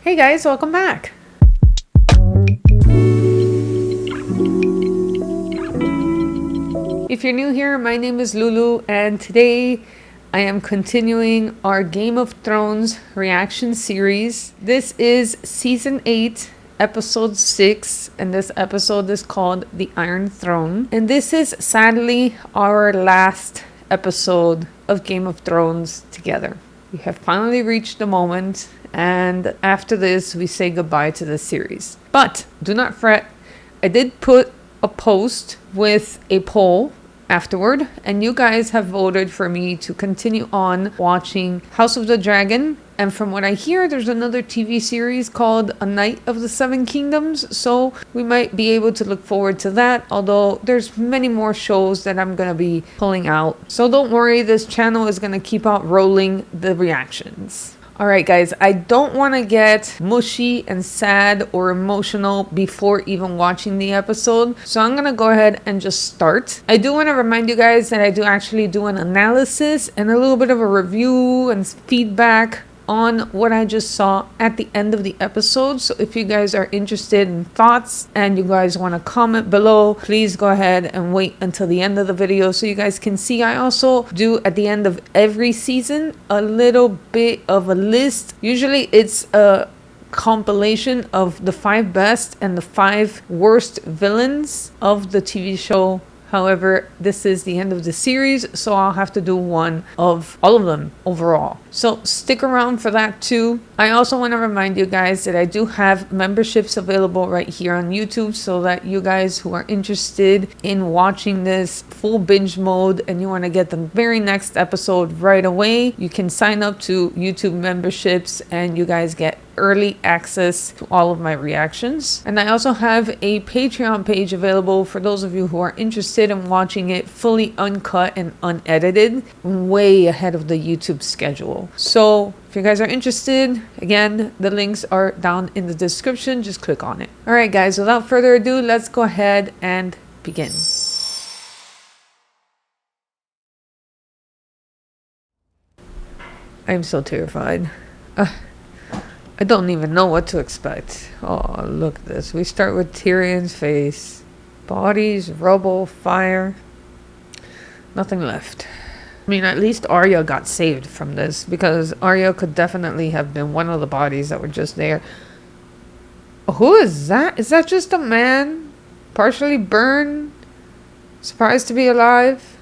Hey guys, welcome back. If you're new here, my name is Lulu, and today I am continuing our Game of Thrones reaction series. This is season 8, episode 6, and this episode is called The Iron Throne. And this is sadly our last episode of Game of Thrones together. We have finally reached the moment, and after this we say goodbye to this series. But do not fret, I did put a post with a poll afterward, and you guys have voted for me to continue on watching House of the Dragon. And from what I hear, there's another TV series called A Night of the Seven Kingdoms, so we might be able to look forward to that, although there's many more shows that I'm gonna be pulling out. So don't worry, this channel is gonna keep out rolling the reactions. Alright guys, I don't want to get mushy and sad or emotional before even watching the episode, so I'm going to go ahead and just start. I do want to remind you guys that I do actually do an analysis and a little bit of a review and feedback on what I just saw at the end of the episode. So if you guys are interested in thoughts and you guys want to comment below, please go ahead and wait until the end of the video so you guys can see. I also do at the end of every season a little bit of a list. Usually it's a compilation of the 5 best and the 5 worst villains of the TV show. However, this is the end of the series, so I'll have to do one of all of them overall. So stick around for that too. I also want to remind you guys that I do have memberships available right here on YouTube, so that you guys who are interested in watching this full binge mode and you want to get the very next episode right away, you can sign up to YouTube memberships and you guys get early access to all of my reactions. And I also have a Patreon page available for those of you who are interested in watching it fully uncut and unedited, way ahead of the YouTube schedule. So if you guys are interested, again, the links are down in the description. Just click on it. All right, guys, without further ado, let's go ahead and begin. I'm so terrified. I don't even know what to expect. Oh, look at this. We start with Tyrion's face. Bodies, rubble, fire. Nothing left. I mean, at least Arya got saved from this, because Arya could definitely have been one of the bodies that were just there. Who is that? Is that just a man? Partially burned? Surprised to be alive?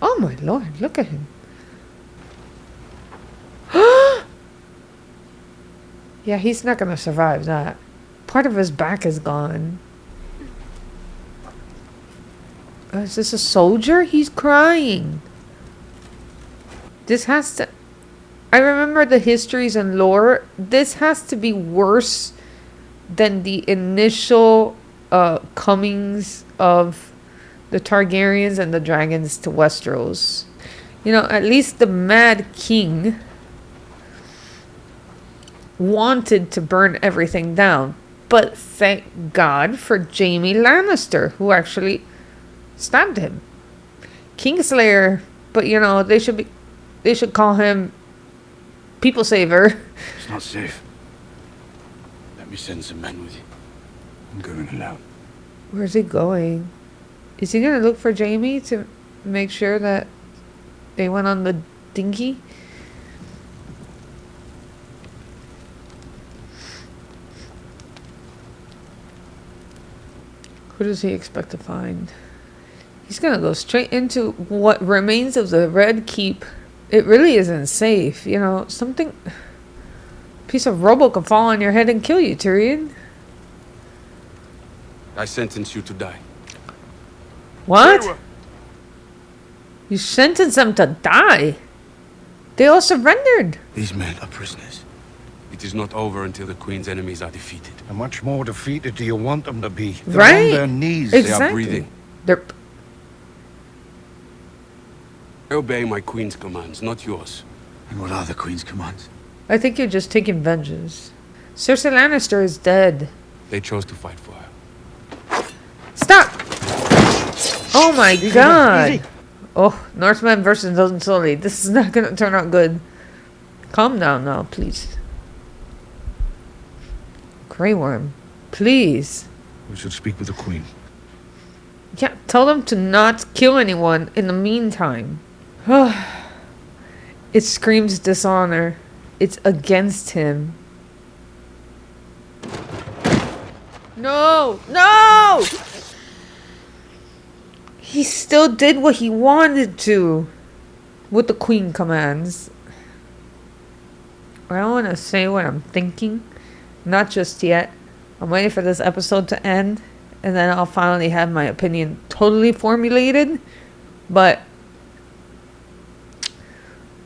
Oh my lord, look at him. Yeah, he's not gonna survive that. Part of his back is gone. Is this a soldier? He's crying. This has to... I remember the histories and lore. This has to be worse than the initial comings of the Targaryens and the dragons to Westeros. You know, at least the Mad King wanted to burn everything down, but thank God for Jaime Lannister, who actually stabbed him. Kingslayer, but you know, they should call him People Saver. It's not safe. Let me send some men with you. I'm going alone. Where's he going? Is he gonna look for Jaime to make sure that they went on the dinghy? Who does he expect to find? He's gonna go straight into what remains of the Red Keep. It really isn't safe. You know, something... A piece of rubble can fall on your head and kill you, Tyrion. I sentence you to die. What? You sentenced them to die? They all surrendered. These men are prisoners. It is not over until the Queen's enemies are defeated. How much more defeated do you want them to be? They're Right? on their knees. Exactly. They are breathing. They're... I obey my Queen's commands, not yours. And what are the Queen's commands? I think you're just taking vengeance. Cersei Lannister is dead. They chose to fight for her. Stop! Oh my god! Easy. Oh, Northman versus Unsullied. This is not gonna turn out good. Calm down now, please. Grey Worm, please. We should speak with the Queen. Yeah, tell them to not kill anyone in the meantime. It screams dishonor. It's against him. No! No! He still did what he wanted to. What the Queen commands. I don't want to say what I'm thinking. Not just yet. I'm waiting for this episode to end. And then I'll finally have my opinion totally formulated. But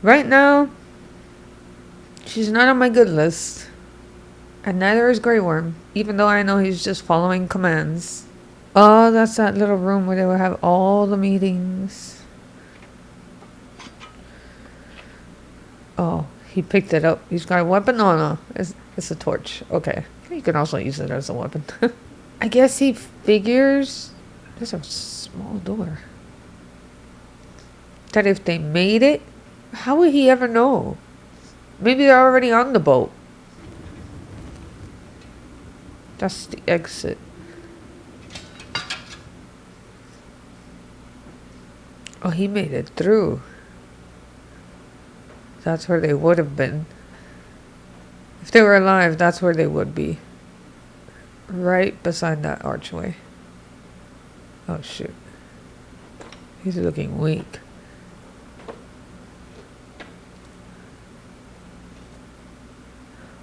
right now, she's not on my good list. And neither is Grey Worm. Even though I know he's just following commands. Oh, that's that little room where they would have all the meetings. Oh, he picked it up. He's got a weapon? Oh, no. It's a torch. Okay. You can also use it as a weapon. I guess he figures... There's a small door. That if they made it, how would he ever know? Maybe they're already on the boat. That's the exit. Oh, he made it through. That's where they would have been. If they were alive, that's where they would be. Right beside that archway. Oh, shoot. He's looking weak.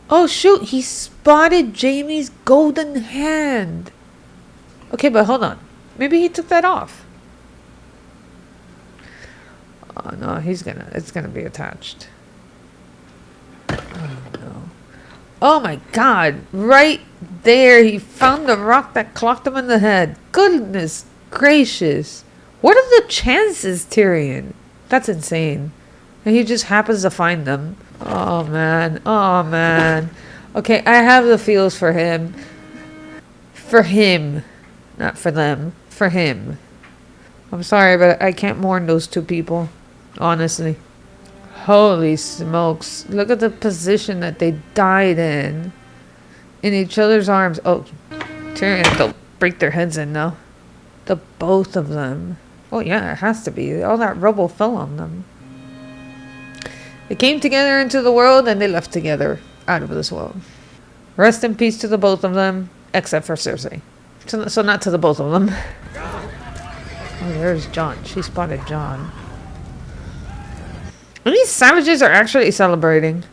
Oh, shoot. He spotted Jamie's golden hand. Okay, but hold on. Maybe he took that off. Oh, no. It's gonna be attached. Oh, no. Oh, my God. Right there. He found the rock that clocked him in the head. Goodness gracious. What are the chances, Tyrion? That's insane. And he just happens to find them. Oh, man. Oh, man. Okay, I have the feels for him. For him. Not for them. For him. I'm sorry, but I can't mourn those two people. Honestly. Holy smokes. Look at the position that they died in. In each other's arms. Oh, Tyrion, they'll break their heads in now. The both of them. Oh, yeah, it has to be. All that rubble fell on them. They came together into the world and they left together out of this world. Rest in peace to the both of them, except for Cersei. So not to the both of them. Oh, there's Jon. She spotted Jon. And these savages are actually celebrating.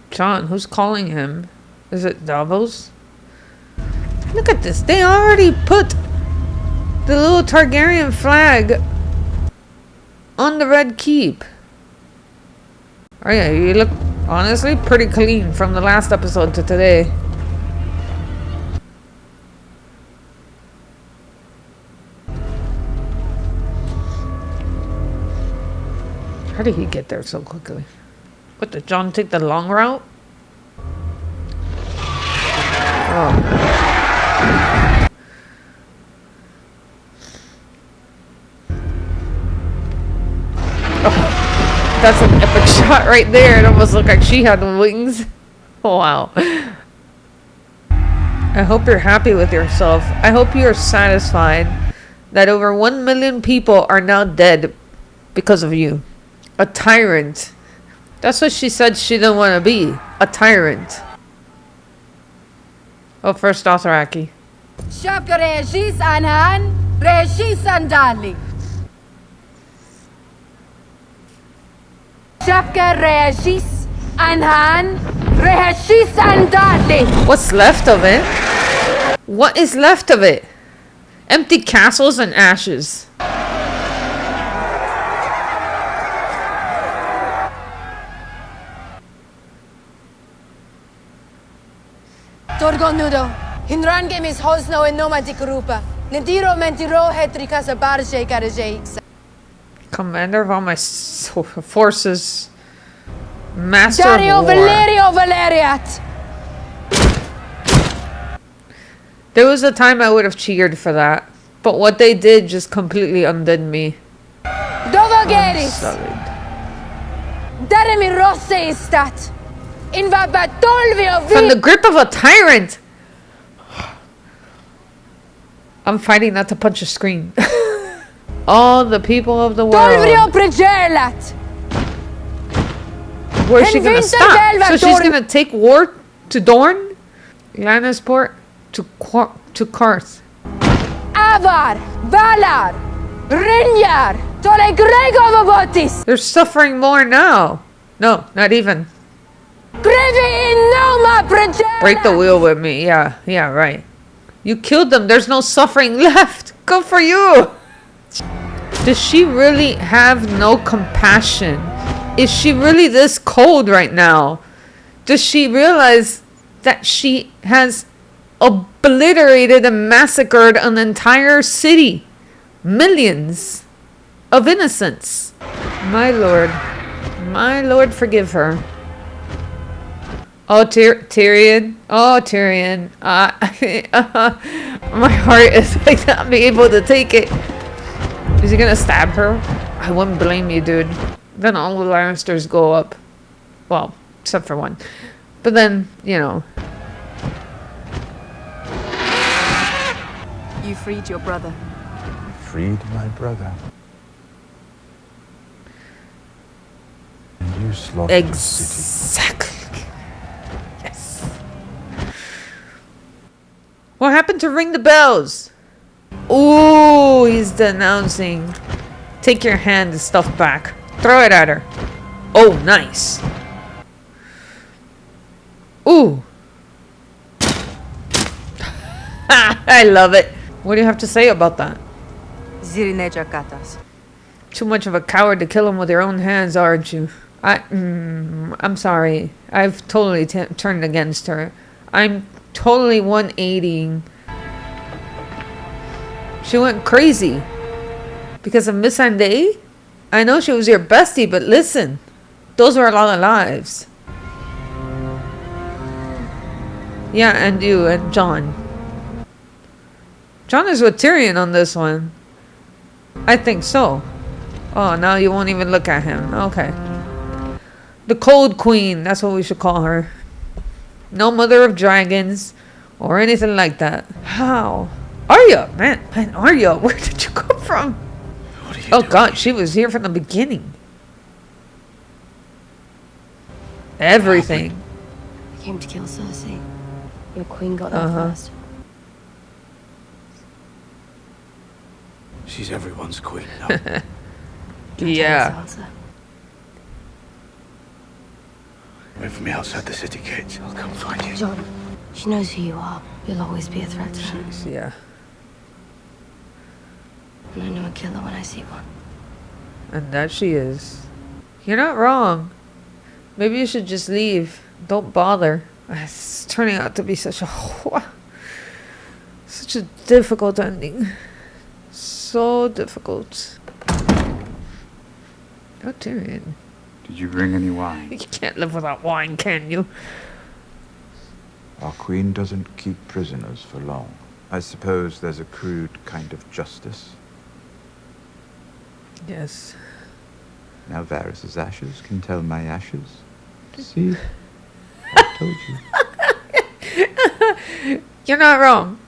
Jon, who's calling him? Is it Davos? Look at this. They already put the little Targaryen flag on the Red Keep. Oh yeah, you look honestly pretty clean from the last episode to today. How did he get there so quickly? What, did Jon take the long route? Oh. That's an epic shot right there. It almost looked like she had wings. Oh, wow. I hope you're happy with yourself. I hope you're satisfied that over 1 million people are now dead because of you. A tyrant. That's what she said she didn't want to be. A tyrant. Oh, first Dothraki. Shapka Regis Anhan, Regis Sandali. Shapka Regis Anhan, Regis Sandali. What's left of it? What is left of it? Empty castles and ashes. Torgonudo, Hinrange mis Hosno and Nomatic Rupa, Nediro Mentiro Hetricasa Barje Karaje. Commander of all my forces. Master Dario of war. Valerio Valeriat. There was a time I would have cheered for that. But what they did just completely undid me. Daenerys! Solid. Daremi rosse istat! In va batolvi o From the grip of a tyrant! I'm fighting not to punch a screen. All the people of the Tolvrio world. pregelat! Where's she gonna Invinta stop? Belva So she's Dorn- gonna take war to Dorne? Lannisport to Karth. Avar! Valar! Rinjar! Tole Grego Votis! They're suffering more now. No, not even. Grevi in Noma pregelat! Break the wheel with me. Yeah, right. You killed them. There's no suffering left. Good for you. Does she really have no compassion? Is she really this cold right now? Does she realize that she has obliterated and massacred an entire city? Millions of innocents. My Lord, forgive her. Oh, Tyrion. Oh, Tyrion. My heart is like not being able to take it. Is he gonna stab her? I wouldn't blame you, dude. Then all the Lannisters go up. Well, except for one. But then, you know. You freed your brother. Freed my brother. And you slaughtered the city. Exactly. Yes. What happened to ring the bells? Ooh, he's denouncing. Take your hand and stuff back. Throw it at her. Oh, nice. Ooh. I love it. What do you have to say about that? Zirineja Katas. Too much of a coward to kill him with your own hands, aren't you? I'm sorry. I've totally turned against her. I'm totally 180ing. She went crazy. Because of Miss Missandei? I know she was your bestie, but listen. Those were a lot of lives. Yeah, and you, and Jon. Jon is with Tyrion on this one. I think so. Oh, now you won't even look at him. Okay. The Cold Queen. That's what we should call her. No mother of dragons. Or anything like that. How? Arya! Man, Arya, where did you come from? What are you Oh doing? God, she was here from the beginning. Everything. I came to kill Cersei. Your queen got there first. She's everyone's queen now. Yeah. Sansa. Wait for me outside the city gates. I'll come find you. John, she knows who you are. You'll always be a threat to her. Yeah. And I know a killer when I see one. And that she is. You're not wrong. Maybe you should just leave. Don't bother. It's turning out to be such a difficult ending. So difficult. Oh, Tyrion. Did you bring any wine? You can't live without wine, can you? Our queen doesn't keep prisoners for long. I suppose there's a crude kind of justice. Yes. Now Varys' ashes can tell my ashes. See? I told you. You're not wrong.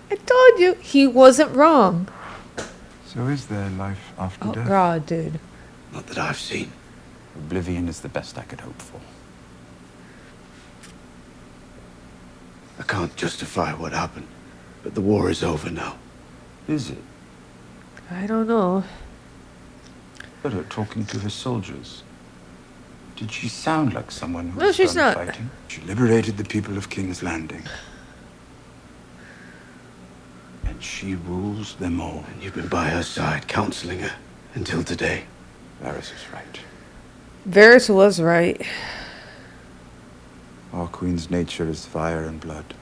I told you. He wasn't wrong. So is there life after Oh, death? God, dude. Not that I've seen. Oblivion is the best I could hope for. I can't justify what happened, but the war is over now. Is it? I don't know. But her talking to her soldiers. Did she sound like someone who No, was she's done not. fighting? She liberated the people of King's Landing. And she rules them all. And you've been by her side, counseling her, until today. Varys is right. Varys was right. Our queen's nature is fire and blood.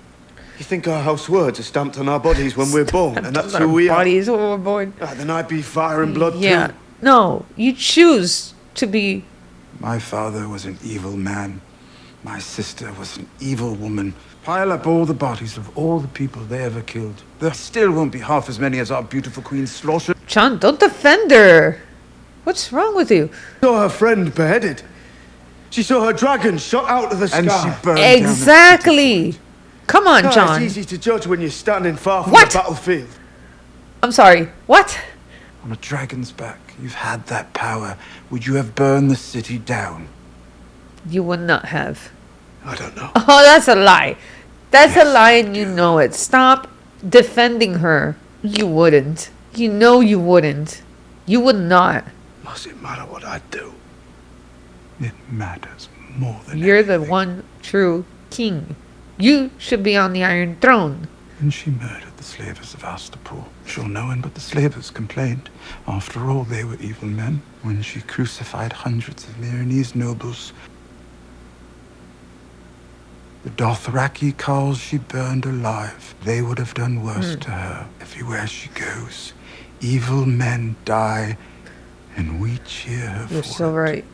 You think our house words are stamped on our bodies when we're born, and that's who we are? Bodies when we're born. Then I'd be fire and blood Yeah. too. No, you choose to be. My father was an evil man. My sister was an evil woman. Pile up all the bodies of all the people they ever killed. There still won't be half as many as our beautiful queen slaughtered. Jon, don't defend her. What's wrong with you? Saw her friend beheaded. She saw her dragon shot out of the sky. And she burned down the Exactly. city. Come on, Ah, John. It's easy to judge when you're standing far from What? the battlefield. I'm sorry. What? On a dragon's back, you've had that power. Would you have burned the city down? You would not have. I don't know. Oh, that's a lie. That's a lie and you know it. Stop defending her. You wouldn't. You know you wouldn't. You would not. Must it matter what I do? It matters more than You're the anything. one true king. You should be on the Iron Throne. And she murdered the slavers of Astapor. Sure, no one but the slavers complained. After all, they were evil men. When she crucified hundreds of Myronese nobles, the Dothraki Carls she burned alive. They would have done worse to her. Everywhere she goes, evil men die, and we cheer her You're for so it. right.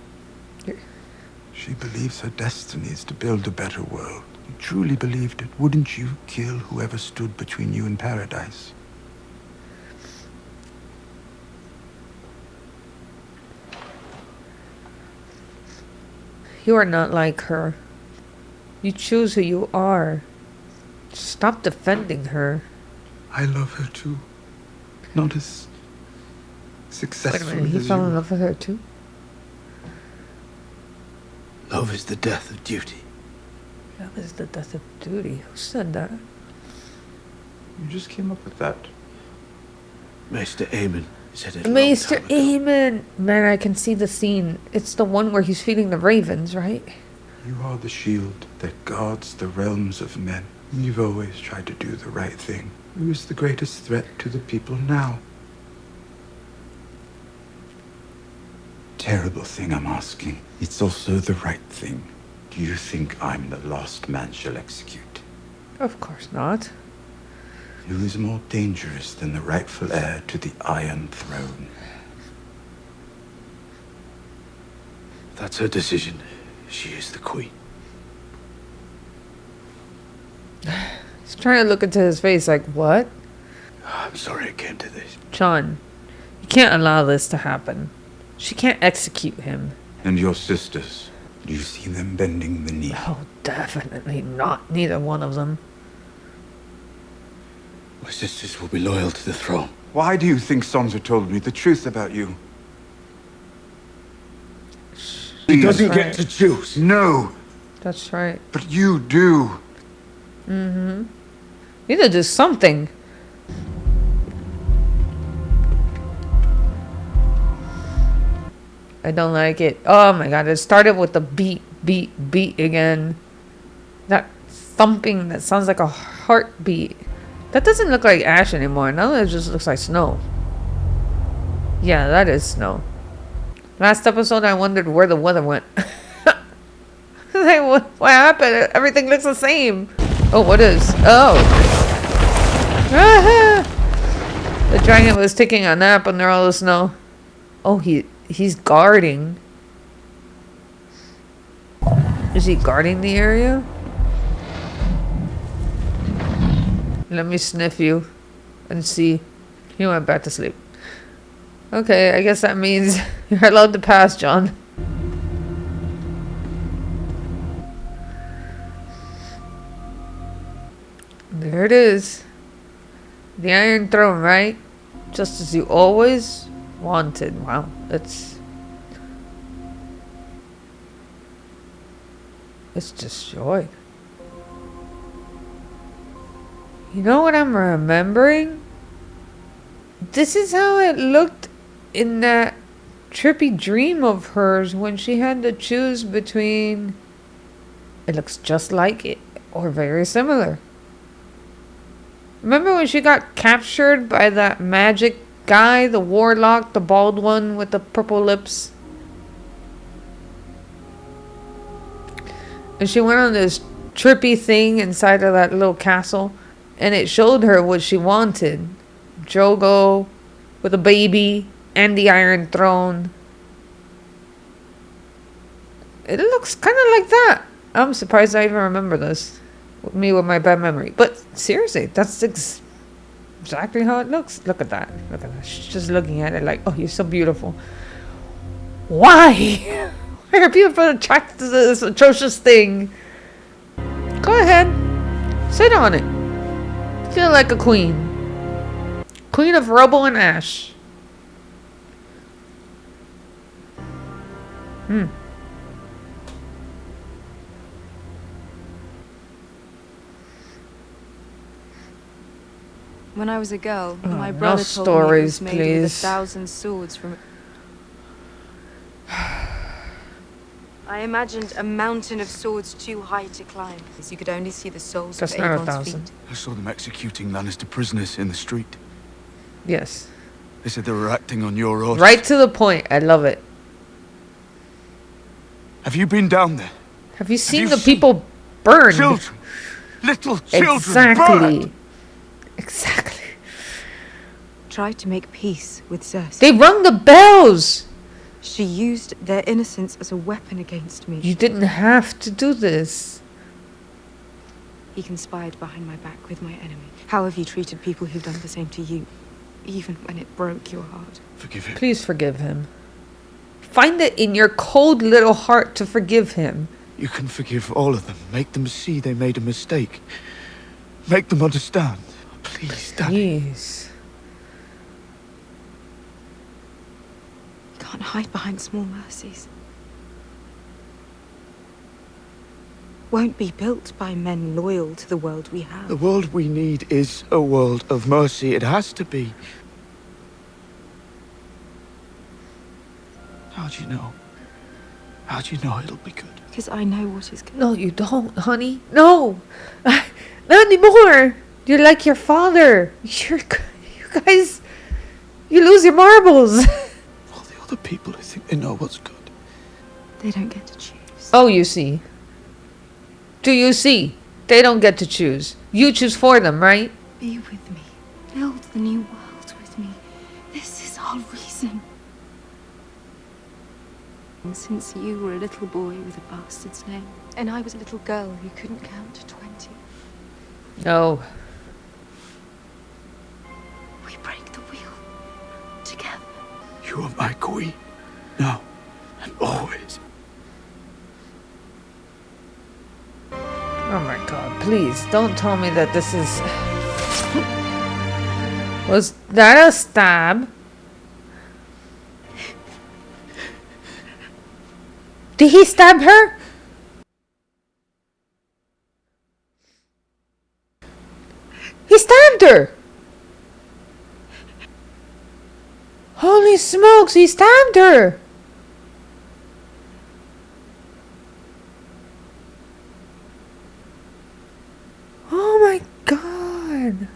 She believes her destiny is to build a better world. You truly believed it. Wouldn't you kill whoever stood between you and paradise? You are not like her. You choose who you are. Stop defending her. I love her too. Not as Wait a successful minute, he as fell you. in love with her too? Love is the death of duty. That was the death of duty. Who said that? You just came up with that. Maester Aemon said it a long Maester time ago. Aemon! Man, I can see the scene. It's the one where he's feeding the ravens, right? You are the shield that guards the realms of men. You've always tried to do the right thing. Who is the greatest threat to the people now? Terrible thing I'm asking. It's also the right thing. Do you think I'm the last man she'll execute? Of course not. Who is more dangerous than the rightful heir to the Iron Throne? That's her decision. She is the queen. He's trying to look into his face like, what? I'm sorry it came to this. John, you can't allow this to happen. She can't execute him. And your sisters? Do you see them bending the knee? Oh, definitely not. Neither one of them. My sisters will be loyal to the throne. Why do you think Sansa told me the truth about you? He doesn't right. get to choose. No, That's right. but you do. You need to do something. I don't like it. Oh my god, it started with the beat again. That thumping that sounds like a heartbeat. That doesn't look like ash anymore. Now it just looks like snow. Yeah, that is snow. Last episode I wondered where the weather went. Like, what happened? Everything looks the same. Oh, what is? Oh. The dragon was taking a nap under all the snow. Oh, he's guarding. Is he guarding the area? Let me sniff you and see. He went back to sleep. Okay, I guess that means you're allowed to pass, John. There it is. The Iron Throne, right? Just as you always wanted. Wow, it's destroyed. You know what I'm remembering? This is how it looked in that trippy dream of hers when she had to choose between... It looks just like it, or very similar. Remember when she got captured by that magic guy, the warlock, the bald one with the purple lips? And she went on this trippy thing inside of that little castle. And it showed her what she wanted. Drogo with a baby and the Iron Throne. It looks kind of like that. I'm surprised I even remember this. Me with my bad memory. But seriously, that's exactly how it looks. Look at that. Look at that. She's just looking at it like, oh, you're so beautiful. Why? Why are people attracted to this atrocious thing? Go ahead. Sit on it. Feel like a queen. Queen of rubble and ash. When I was a girl, my no brother told me it stories, was made with please. 1,000 swords from... I imagined a mountain of swords too high to climb, as you could only see the soles That's of not Aegon's 1,000. feet. I saw them executing Lannister prisoners in the street. Yes. They said they were acting on your orders. Right to the point. I love it. Have you been down there? Have you seen you the seen people burned? Children. Little children Exactly. burned. Exactly. Tried to make peace with Cersei. They rung the bells. She used their innocence as a weapon against me. You didn't have to do this. He conspired behind my back with my enemy. How have you treated people who've done the same to you, even when it broke your heart? Forgive him. Please forgive him. Find it in your cold little heart to forgive him. You can forgive all of them. Make them see they made a mistake. Make them understand. Please, Danny. Please. Can't hide behind small mercies. Won't be built by men loyal to the world we have. The world we need is a world of mercy. It has to be. How do you know? How do you know it'll be good? Because I know what is good. No, you don't, honey. No. Not anymore. You're like your father. You guys, you lose your marbles. All the other people who think they know what's good. They don't get to choose. Oh, you see. Do you see? They don't get to choose. You choose for them, right? Be with me. Build the new world with me. This is our reason. Since you were a little boy with a bastard's name, and I was a little girl who couldn't count to 20. No. We break the wheel. Together. You are my queen. Now and always. Oh my god, please don't tell me that this is... Was that a stab? Did he stab her? He stabbed her! Holy smokes, he stabbed her! Oh my god!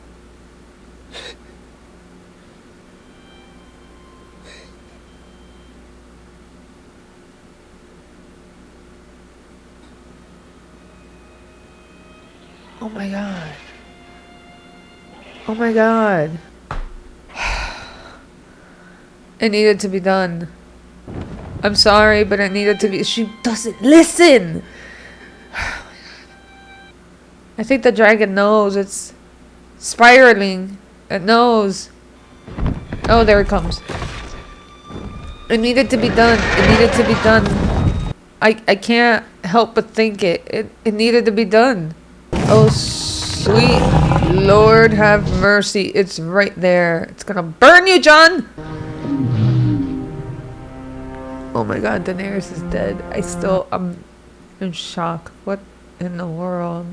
Oh my god. Oh my god. It needed to be done. I'm sorry, but it needed to be. She doesn't listen! I think the dragon knows. It's spiraling. It knows. Oh, there it comes. It needed to be done. It needed to be done. I can't help but think it needed to be done. Oh, sweet Lord have mercy. It's right there. It's gonna burn you, John! Oh my god, Daenerys is dead. I'm in shock. What in the world?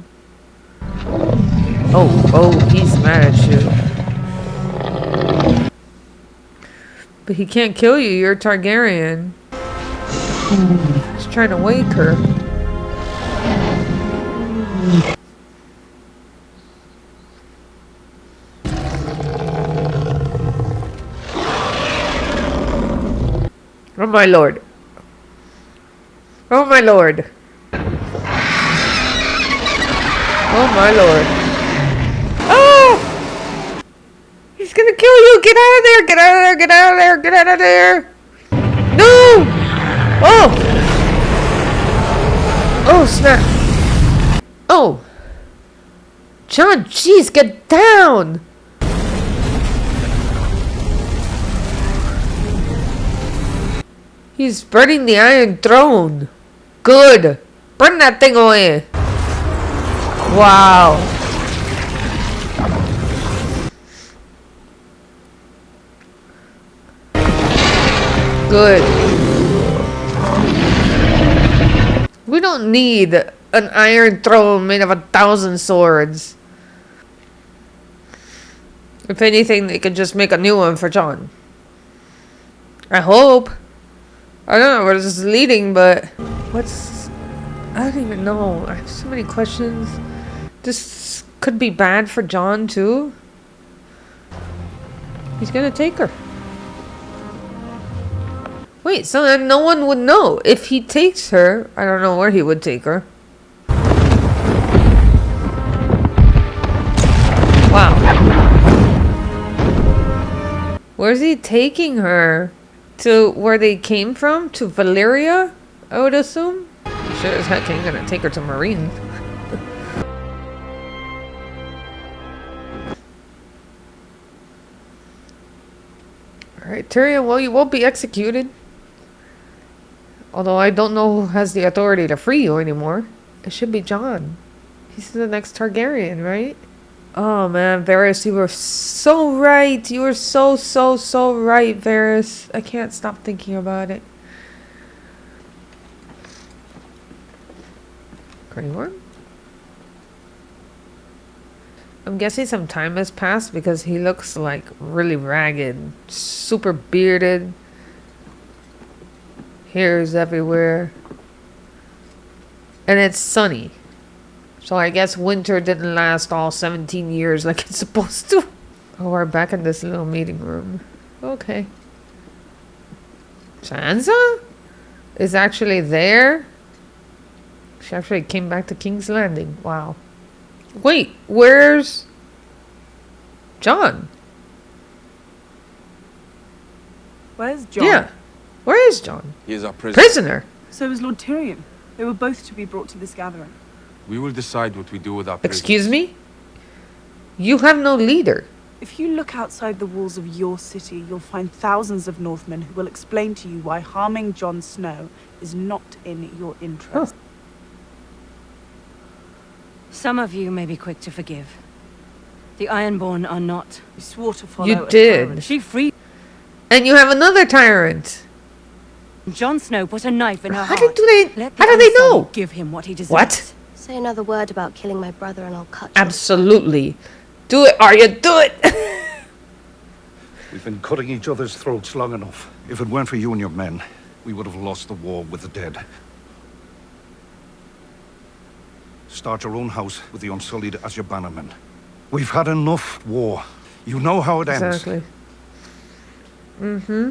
Oh, he's mad at you. But he can't kill you. You're a Targaryen. He's trying to wake her. Oh my lord. Oh my lord. Oh my lord. Oh! He's gonna kill you! Get out of there! Get out of there! Get out of there! Get out of there! No! Oh! Oh snap! Oh! John, jeez, get down! He's burning the Iron Throne. Good. Burn that thing away. Wow. Good. We don't need an Iron Throne made of 1,000 swords. If anything, they could just make a new one for Jon. I hope. I don't know where this is leading, but... I don't even know. I have so many questions. This could be bad for Jon, too. He's gonna take her. Wait, so then no one would know. If he takes her, I don't know where he would take her. Wow. Where's he taking her? To where they came from? To Valyria? I would assume? Sure as heck ain't gonna take her to Marine. Alright, Tyrion, well, you won't be executed. Although I don't know who has the authority to free you anymore. It should be Jon. He's the next Targaryen, right? Oh man, Varys, you were so right. You were so right, Varys. I can't stop thinking about it. Grey Worm? I'm guessing some time has passed because he looks like really ragged. Super bearded. Hairs everywhere. And it's sunny. So I guess winter didn't last all 17 years like it's supposed to. Oh, we're back in this little meeting room. Okay. Sansa is actually there? She actually came back to King's Landing. Wow. Wait, where's Jon? Where's Jon? Yeah. Where is Jon? He is our prisoner. Prisoner? So is Lord Tyrion. They were both to be brought to this gathering. We will decide what we do with our prisoners. Excuse me? You have no leader. If you look outside the walls of your city, you'll find thousands of Northmen who will explain to you why harming Jon Snow is not in your interest. Oh. Some of you may be quick to forgive. The Ironborn are not. You swore to follow You a did. tyrant. She freed. And you have another tyrant. Jon Snow put a knife in her How heart. do they Let the how do they Unsullied know? Give him what he deserves. What? Say another word about killing my brother and I'll cut you. Absolutely. Do it, Arya, do it! We've been cutting each other's throats long enough. If it weren't for you and your men, we would have lost the war with the dead. Start your own house with the Unsullied as your bannermen. We've had enough war. You know how it ends. Exactly. Mm-hmm.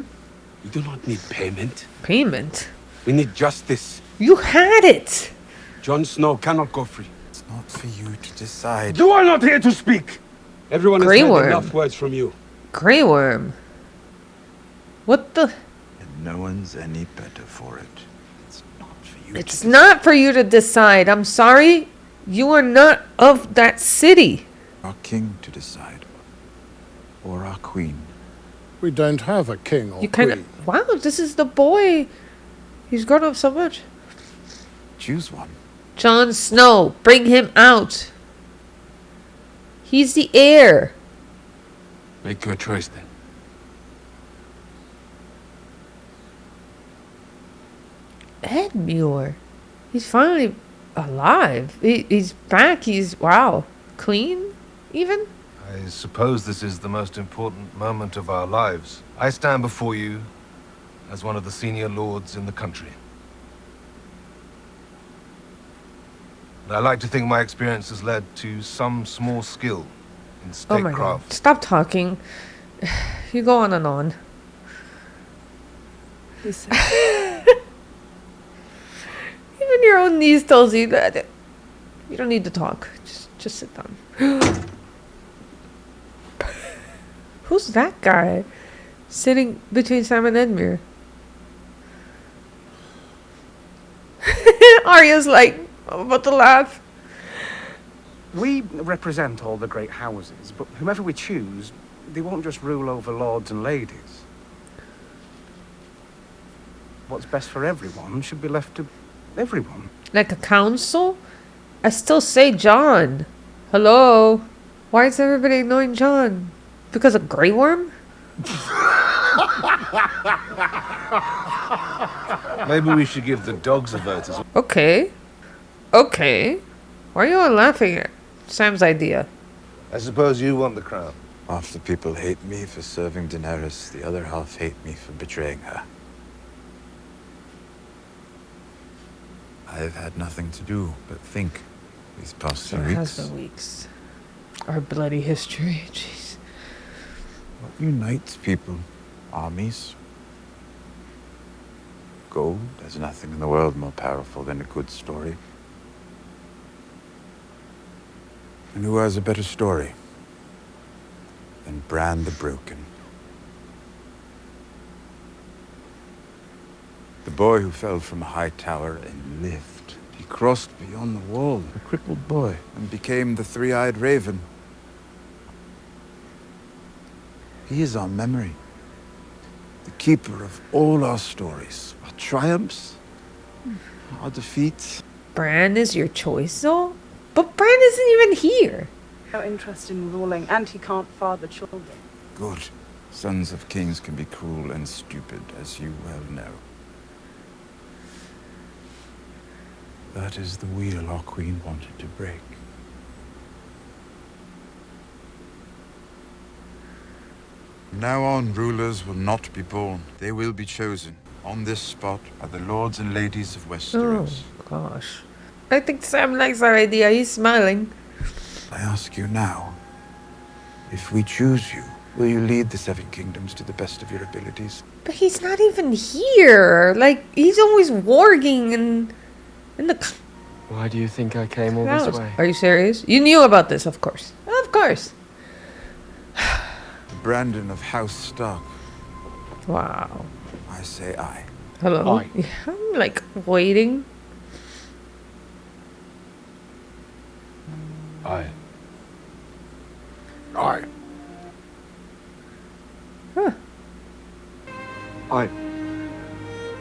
We do not need payment. Payment? We need justice. You had it! Jon Snow cannot go free. It's not for you to decide. You are not here to speak! Everyone has Grey heard Worm. enough words from you. Grey Worm. What the? And no one's any better for it. It's not for you It's to not for you to decide. I'm sorry. You are not of that city. Our king to decide. Or our queen. We don't have a king or You kind queen. of... Wow, this is the boy. He's grown up so much. Choose one. Jon Snow. Bring him out. He's the heir. Make your choice then. Edmure. He's finally alive. He's back. He's... Wow. Clean, even? I suppose this is the most important moment of our lives. I stand before you as one of the senior lords in the country. And I like to think my experience has led to some small skill in Oh my god. statecraft. Stop talking. You go on and on. Listen, Even your own niece tells you that. You don't need to talk. Just sit down. Who's that guy sitting between Sam and Edmure? Arya's like, I'm about to laugh. We represent all the great houses, but whomever we choose, they won't just rule over lords and ladies. what's best for everyone should be left to everyone. Like a council? I still say John. Hello? Why is everybody ignoring John? Because of Grey Worm? Maybe we should give the dogs a vote as well. Okay. Okay. Why are you all laughing at Sam's idea? I suppose you want the crown. Half the people hate me for serving Daenerys, the other half hate me for betraying her. I've had nothing to do but think these past So 2 it weeks. has been weeks. Our bloody history. Jeez. What unites people? Armies? Gold? There's nothing in the world more powerful than a good story. And who has a better story than Bran the Broken? The boy who fell from a high tower and lived. He crossed beyond the wall, a crippled boy, and became the three-eyed raven. He is our memory, the keeper of all our stories, our triumphs, our defeats. Bran is your choice, though? But Bran isn't even here. No interest in ruling, and he can't father children. Good. Sons of kings can be cruel and stupid, as you well know. That is the wheel our queen wanted to break. From now on, rulers will not be born. They will be chosen on this spot by the lords and ladies of Westeros. Oh, gosh. I think Sam likes our idea. He's smiling. I ask you now, if we choose you, will you lead the Seven Kingdoms to the best of your abilities? But he's not even here. Like, he's always warging and in the... Why do you think I came all this way? Are you serious? You knew about this, of course. Of course. The Brandon of House Stark. Wow. I say aye. Hello? Aye. Yeah, I'm like waiting. Aye. Aye. Huh. Aye.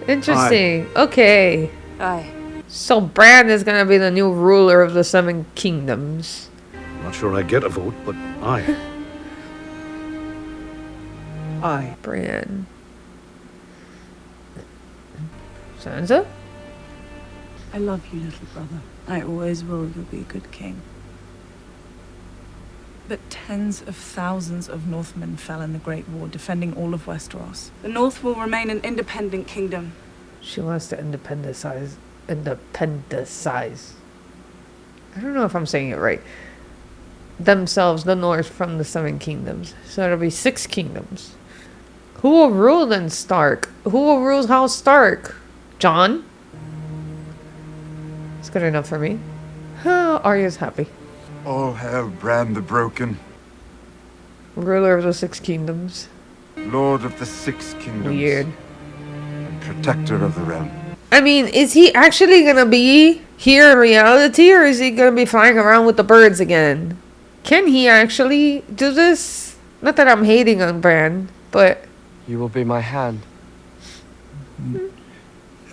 Interesting. Okay. Aye. So Bran is gonna be the new ruler of the Seven Kingdoms. Not sure I get a vote, but aye. Aye. Bran. Sansa? I love you, little brother. I always will. You'll be a good king. But tens of thousands of Northmen fell in the Great War, defending all of Westeros. The North will remain an independent kingdom. She wants to independentize. I don't know if I'm saying it right. Themselves, the North, from the Seven Kingdoms. So it'll be 6 kingdoms. Who will rule then Stark? Who will rule House Stark? Jon? It's good enough for me. Arya's happy. All hail Bran the Broken, Ruler of the 6 kingdoms. Lord of the 6 Kingdoms. Weird. And protector of the realm. I mean, is he actually gonna be here in reality, or is he gonna be flying around with the birds again? Can he actually do this? Not that I'm hating on Bran, but... You will be my hand.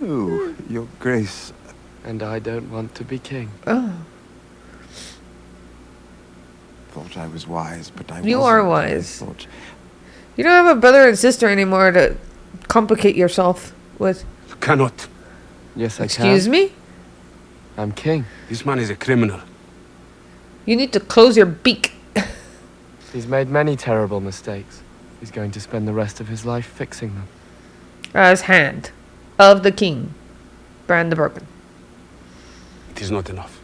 Oh, your grace. And I don't want to be king. Oh. Thought I was wise, but I You wasn't. are wise. I thought, You don't have a brother and sister anymore to complicate yourself with. You cannot. Yes, I Excuse can. me? I'm king. This man is a criminal. You need to close your beak. He's made many terrible mistakes. He's going to spend the rest of his life fixing them. As hand of the king, Bran the Broken. It is not enough.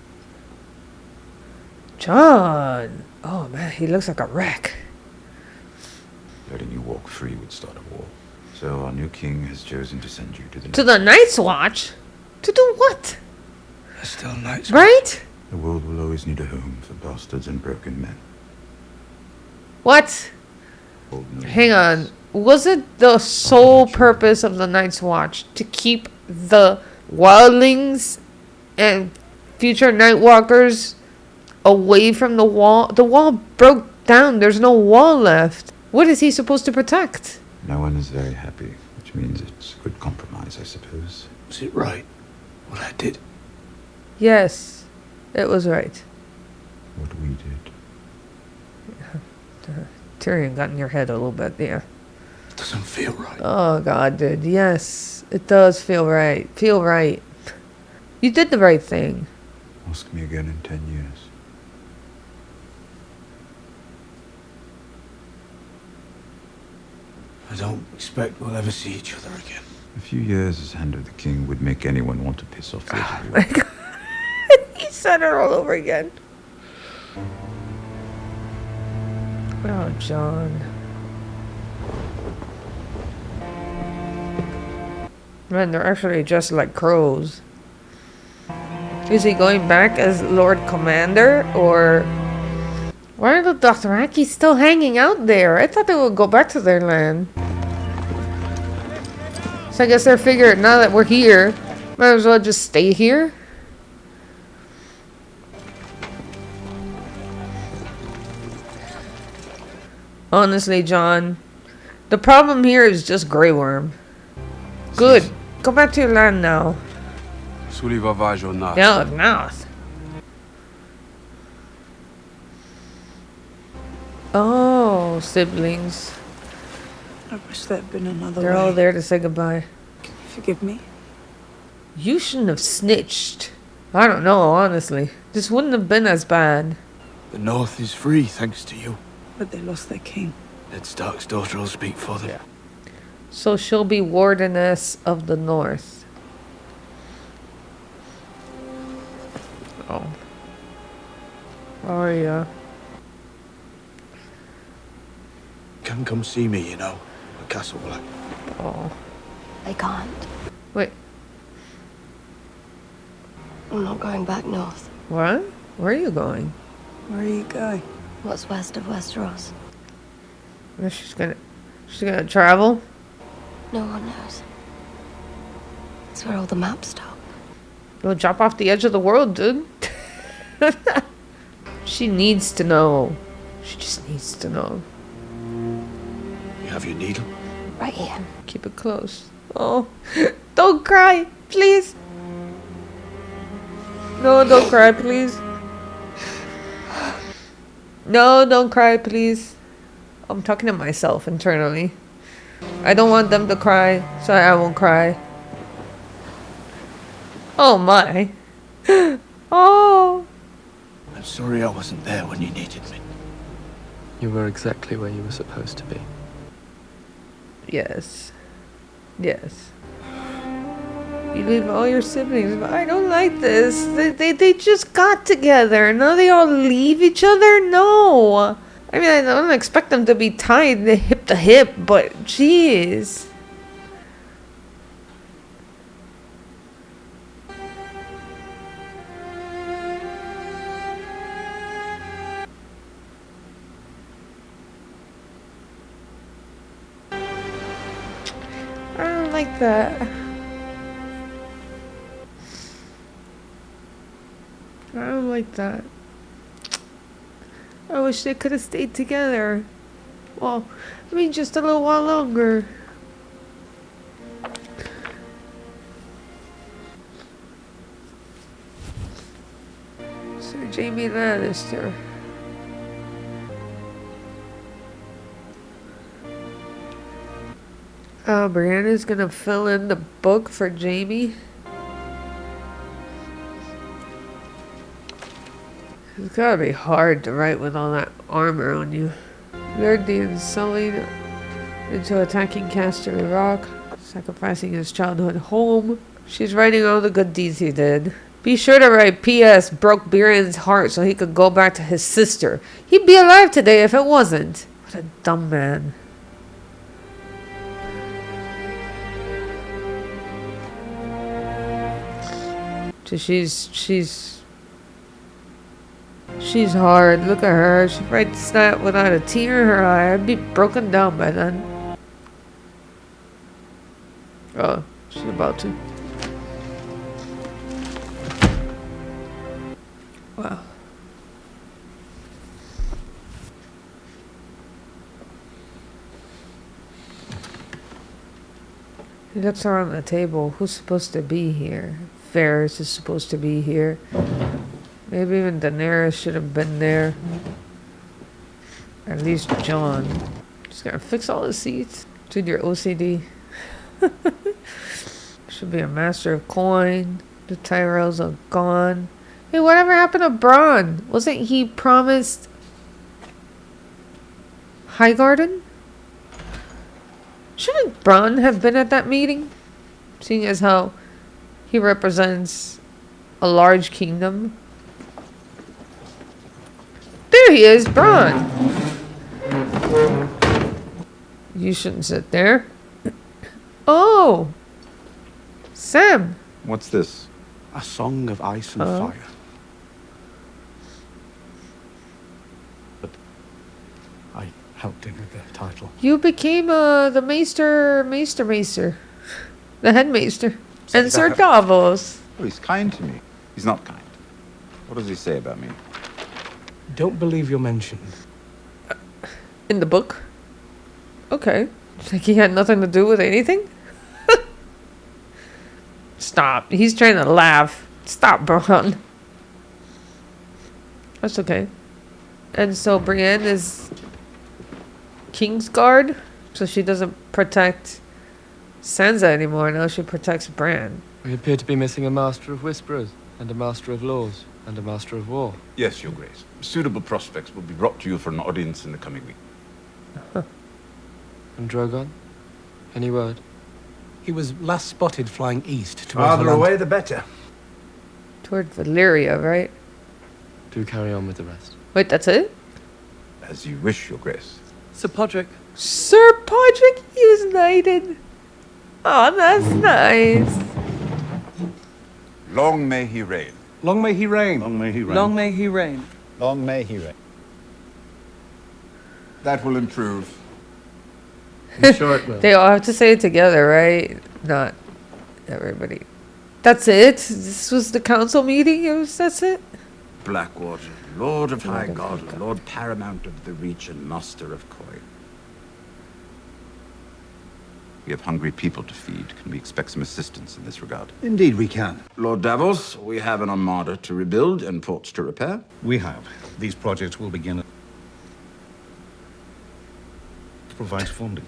Jon. Oh man, he looks like a wreck. letting you walk free would start a war. So our new king has chosen to send you to the... To the Night's Watch? To do what? There's still Night's Right? The world will always need a home for bastards and broken men. What? Hang on. Was it the sole purpose of the Night's Watch to keep the wildlings and future Nightwalkers away from the wall? The wall broke down. There's no wall left. What is he supposed to protect? No one is very happy, which means it's a good compromise. compromise, I suppose. Was it right, what I did? Yes, it was right. What we did. Tyrion got in your head a little bit, yeah. It doesn't feel right. Oh, God, dude. Yes, it does feel right. Feel right. You did the right thing. Ask me again in 10 years. I don't expect we'll ever see each other again. A few years as Hand of the King would make anyone want to piss off the other. My God. He said it all over again. Oh, John. Man, they're actually just like crows. Is he going back as Lord Commander, or... Why are the Dothraki still hanging out there? I thought they would go back to their land. So I guess they're figuring, now that we're here, might as well just stay here. Honestly, John, the problem here is just Grey Worm. Good. Go back to your land now. Yeah, north. Oh, siblings. I wish there had been another They're way. all there to say goodbye. Forgive me. You shouldn't have snitched. I don't know, honestly. This wouldn't have been as bad. The North is free, thanks to you. But they lost their king. Ned Stark's daughter will speak for them. So she'll be Wardeness of the North. Oh. Arya. Can come see me, you know, at Castle Black. Oh. I can't. Wait. I'm not going back north. What? Where are you going? Where are you going? What's west of Westeros? She's gonna travel? No one knows. It's where all the maps stop. You'll drop off the edge of the world, dude. She needs to know. She just needs to know. You have your needle? Right here. Keep it close. Oh, don't cry, please. No, don't cry, please. No, don't cry, please. I'm talking to myself internally. I don't want them to cry, so I won't cry. Oh my. Oh. I'm sorry I wasn't there when you needed me. You were exactly where you were supposed to be. Yes. Yes. You leave all your siblings, but I don't like this. They just got together. Now they all leave each other? No. I mean, I don't expect them to be tied hip to hip, but jeez. I don't like that. I don't like that. I wish they could have stayed together. Well, I mean, just a little while longer. Sir Jaime Lannister. Brianna's gonna fill in the book for Jaime. It's gotta be hard to write with all that armor on you. Lured the Unsullied into attacking Casterly Rock, sacrificing his childhood home. She's writing all the good deeds he did. Be sure to write P.S. broke Biren's heart so he could go back to his sister. He'd be alive today if it wasn't. What a dumb man. So she's hard. Look at her. She writes that without a tear in her eye. I'd be broken down by then. Oh, she's about to. Wow. Looks around the table. Who's supposed to be here? Varys is supposed to be here. Maybe even Daenerys should have been there. At least John. Just gotta fix all the seats. Dude, your OCD. Should be a master of coin. The Tyrells are gone. Hey, whatever happened to Bronn? Wasn't he promised Highgarden? Shouldn't Bronn have been at that meeting? Seeing as how he represents a large kingdom. There he is, Bronn. You shouldn't sit there. Oh! Sam! What's this? A song of ice and fire. But I helped him with the title. You became the Maester. The headmaester. And Sir Davos. Oh, he's kind to me. He's not kind. What does he say about me? Don't believe you're mentioned. In the book? Okay. Like he had nothing to do with anything? Stop. He's trying to laugh. Stop, Bronn. That's okay. And so Brienne is Kingsguard, so she doesn't protect Sansa anymore. Now she protects Bran. We appear to be missing a Master of Whisperers, and a Master of Laws, and a Master of War. Yes, Your Grace. Suitable prospects will be brought to you for an audience in the coming week. And Drogon? Any word? He was last spotted flying east towards Farther away, the better. Toward Valyria, right? Do carry on with the rest. Wait, that's it? As you wish, Your Grace. Sir Podrick. Sir Podrick, he was knighted. Oh, that's nice. Long may he reign. Long may he reign. Long may he reign. Long may he reign. Long may he reign. That will improve. I'm sure it will. They all have to say it together, right? Not everybody. That's it? This was the council meeting? That's it? Blackwater, Lord of Highgarden, Lord Paramount of the Reach, and Master of Coin. We have hungry people to feed. Can we expect some assistance in this regard? Indeed we can. Lord Davos, we have an armada to rebuild and ports to repair. We have. These projects will begin to provide funding.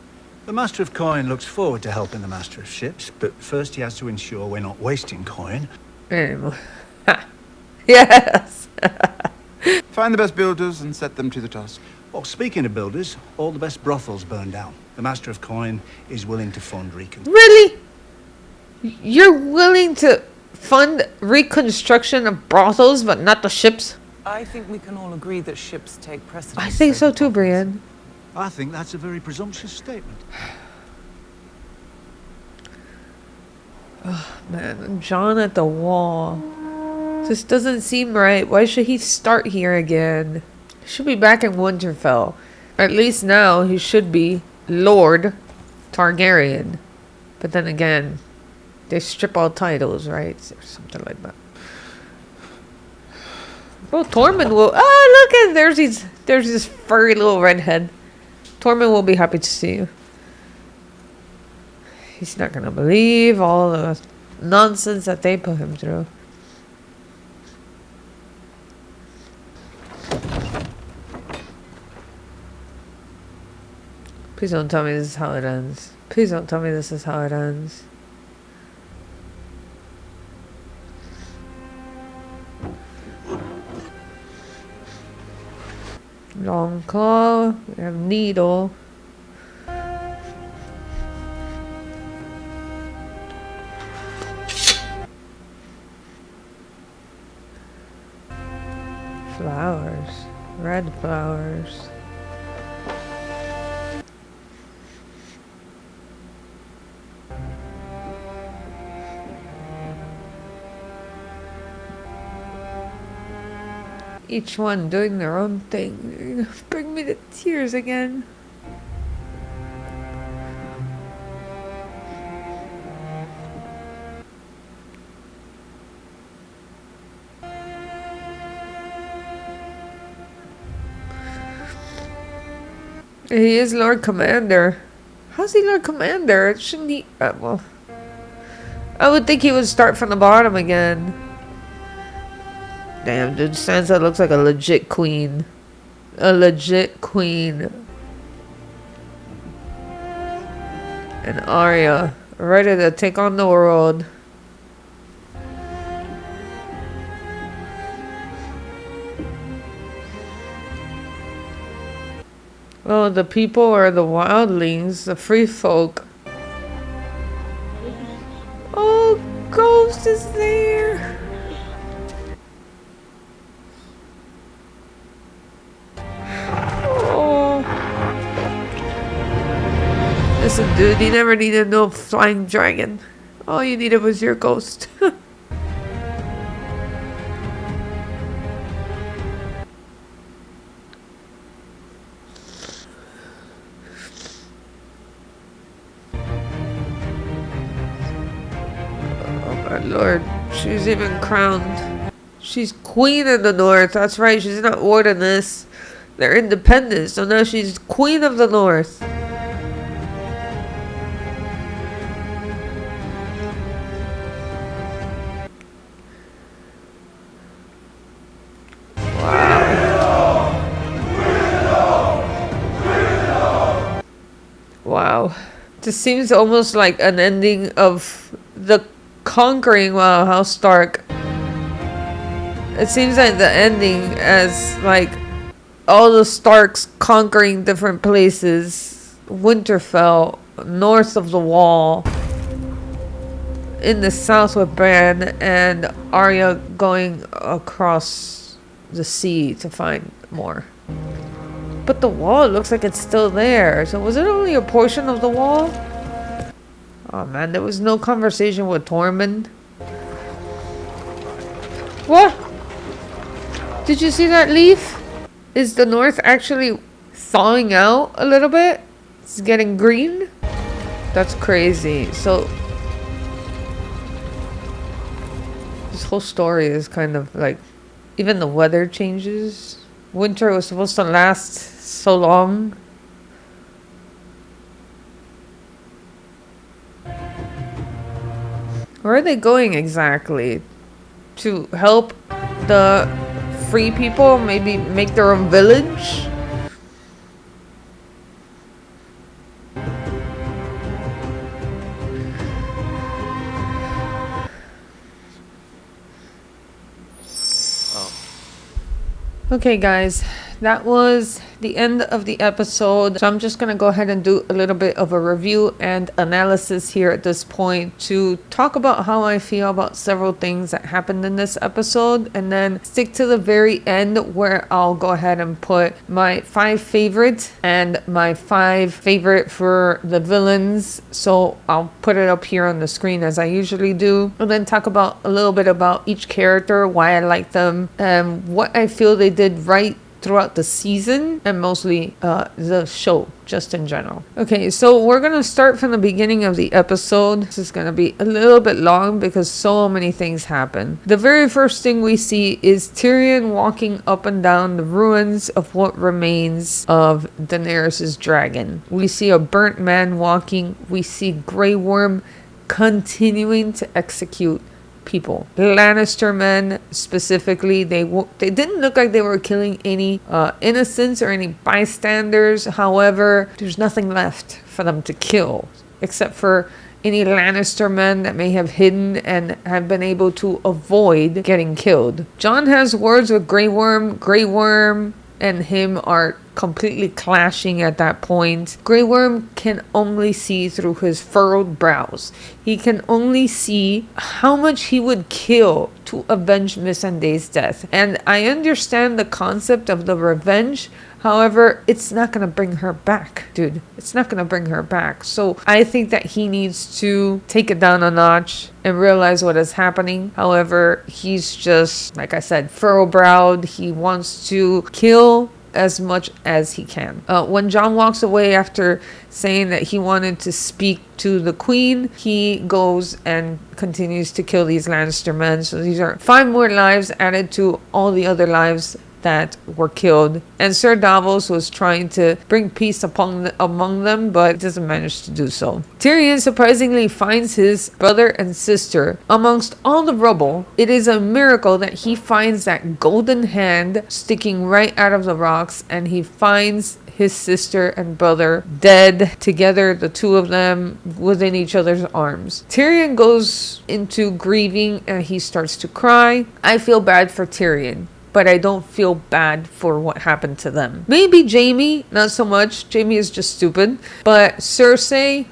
The Master of Coin looks forward to helping the Master of Ships, but first he has to ensure we're not wasting coin. Anymore. Yes. Find the best builders and set them to the task. Well, speaking of builders, all the best brothels burned down. The Master of Coin is willing to fund reconstruction. Really? You're willing to fund reconstruction of brothels, but not the ships? I think we can all agree that ships take precedence. I think so too, Brienne. I think that's a very presumptuous statement. Oh, man, John at the wall. This doesn't seem right. Why should he start here again? He should be back in Winterfell. At least now he should be Lord Targaryen. But then again, they strip all titles, right? Or something like that. Oh, Tormund will... Oh, look at... There's this furry little redhead. Tormund will be happy to see you. He's not gonna believe all the nonsense that they put him through. Please don't tell me this is how it ends. Please don't tell me this is how it ends. Long claw. We have needle. Flowers. Red flowers. Each one doing their own thing. Bring me to tears again. He is Lord Commander. How's he Lord Commander? Shouldn't he... well, I would think he would start from the bottom again. Damn, dude, Sansa looks like a legit queen. A legit queen. And Arya, ready to take on the world. Oh, the people are the wildlings, the free folk. Oh, Ghost is there. Oh. Listen, dude, you never needed no flying dragon. All you needed was your ghost. Lord, she's even crowned. She's queen of the north. That's right, she's not wardeness. They're independent, so now she's queen of the north. Wow. This seems almost like an ending of the conquering. Wow, how Stark. It seems like the ending as like all the Starks conquering different places. Winterfell, north of the wall, in the south with Bran, and Arya going across the sea to find more. But the wall looks like it's still there. So was it only a portion of the wall? Oh man, there was no conversation with Tormund. What? Did you see that leaf? Is the north actually thawing out a little bit? It's getting green? That's crazy. So this whole story is kind of like, even the weather changes. Winter was supposed to last so long. Where are they going exactly? To help the free people maybe make their own village? Okay guys, that was the end of the episode. So I'm just gonna go ahead and do a little bit of a review and analysis here at this point to talk about how I feel about several things that happened in this episode, and then stick to the very end where I'll go ahead and put my 5 favorites and my 5 favorite for the villains. So I'll put it up here on the screen as I usually do, and then talk about a little bit about each character, why I like them, and what I feel they did right throughout the season, and mostly the show just in general. Okay, so we're gonna start from the beginning of the episode. This is gonna be a little bit long because so many things happen. The very first thing we see is Tyrion walking up and down the ruins of what remains of Daenerys' dragon. We see a burnt man walking. We see Grey Worm continuing to execute people. Lannister men specifically, they didn't look like they were killing any innocents or any bystanders. However, there's nothing left for them to kill except for any Lannister men that may have hidden and have been able to avoid getting killed. Jon has words with Grey Worm. Grey Worm and him are completely clashing at that point. Grey Worm can only see through his furrowed brows. He can only see how much he would kill to avenge Missandei's death. And I understand the concept of the revenge. However, it's not going to bring her back, dude. It's not going to bring her back. So I think that he needs to take it down a notch and realize what is happening. However, he's just, like I said, furrow-browed. He wants to kill as much as he can. When Jon walks away after saying that he wanted to speak to the queen, he goes and continues to kill these Lannister men. So these are 5 more lives added to all the other lives that were killed, and Sir Davos was trying to bring peace among them, but doesn't manage to do so. Tyrion surprisingly finds his brother and sister amongst all the rubble. It is a miracle that he finds that golden hand sticking right out of the rocks, and he finds his sister and brother dead together, the two of them within each other's arms. Tyrion goes into grieving and he starts to cry. I feel bad for Tyrion, but I don't feel bad for what happened to them. Maybe Jaime, not so much. Jaime is just stupid. But Cersei,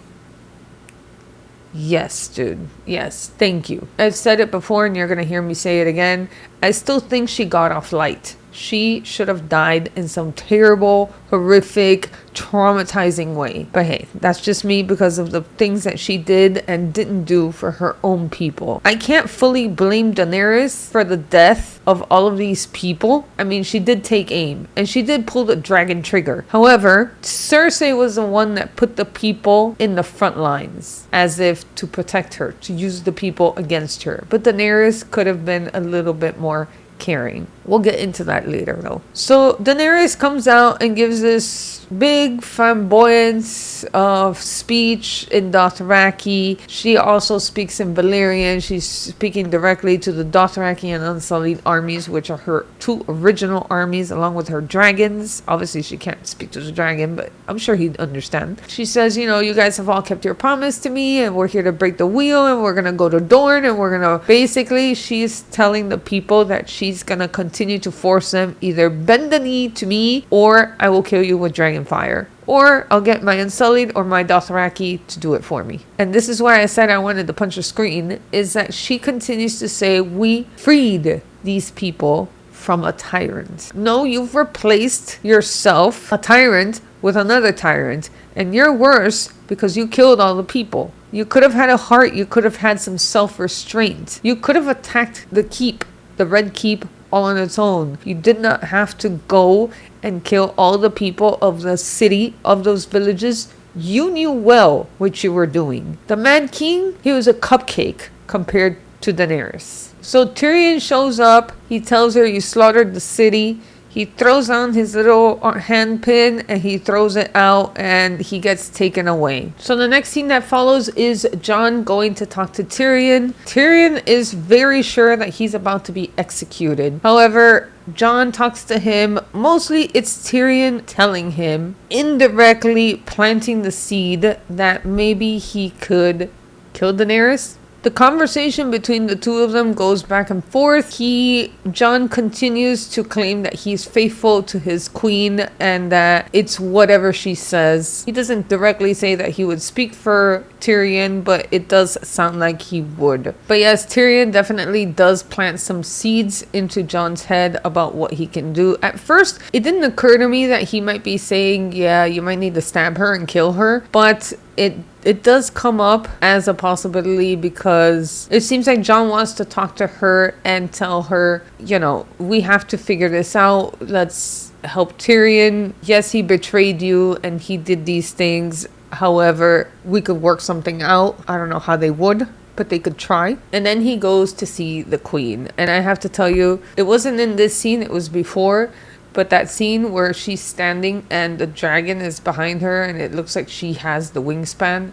yes, dude. Yes, thank you. I've said it before and you're going to hear me say it again. I still think she got off light. She should have died in some terrible, horrific, traumatizing way. But hey, that's just me because of the things that she did and didn't do for her own people. I can't fully blame Daenerys for the death of all of these people. I mean, she did take aim and she did pull the dragon trigger. However, Cersei was the one that put the people in the front lines as if to protect her, to use the people against her. But Daenerys could have been a little bit more caring. We'll get into that later though. So Daenerys comes out and gives this big flamboyance of speech in Dothraki. She also speaks in Valyrian. She's speaking directly to the Dothraki and Unsullied armies, which are her two original armies, along with her dragons. Obviously she can't speak to the dragon, but I'm sure he'd understand. She says, you know, you guys have all kept your promise to me, and we're here to break the wheel, and we're gonna go to Dorne, and we're gonna basically, she's telling the people that she's gonna continue to force them either bend the knee to me, or I will kill you with dragon fire, or I'll get my Unsullied or my Dothraki to do it for me. And this is why I said I wanted to punch a screen, is that she continues to say, we freed these people from a tyrant. No, you've replaced yourself, a tyrant, with another tyrant, and you're worse because you killed all the people. You could have had a heart. You could have had some self-restraint. You could have attacked the keep, the Red Keep, all on its own. You did not have to go and kill all the people of the city, of those villages. You knew well what you were doing. The Mad King, he was a cupcake compared to Daenerys. So Tyrion shows up. He tells her, you slaughtered the city. He throws on his little hand pin and he throws it out and he gets taken away. So the next scene that follows is Jon going to talk to Tyrion. Tyrion is very sure that he's about to be executed. However, Jon talks to him. Mostly it's Tyrion telling him, indirectly planting the seed that maybe he could kill Daenerys. The conversation between the two of them goes back and forth. Jon continues to claim that he's faithful to his queen and that it's whatever she says. He doesn't directly say that he would speak for Tyrion, but it does sound like he would. But yes, Tyrion definitely does plant some seeds into Jon's head about what he can do. At first, it didn't occur to me that he might be saying, yeah, you might need to stab her and kill her, but it does come up as a possibility because it seems like Jon wants to talk to her and tell her, you know, we have to figure this out. Let's help Tyrion. Yes, he betrayed you and he did these things. However, we could work something out. I don't know how they would, but they could try. And then he goes to see the queen. And I have to tell you, it wasn't in this scene, it was before. But that scene where she's standing and the dragon is behind her and it looks like she has the wingspan,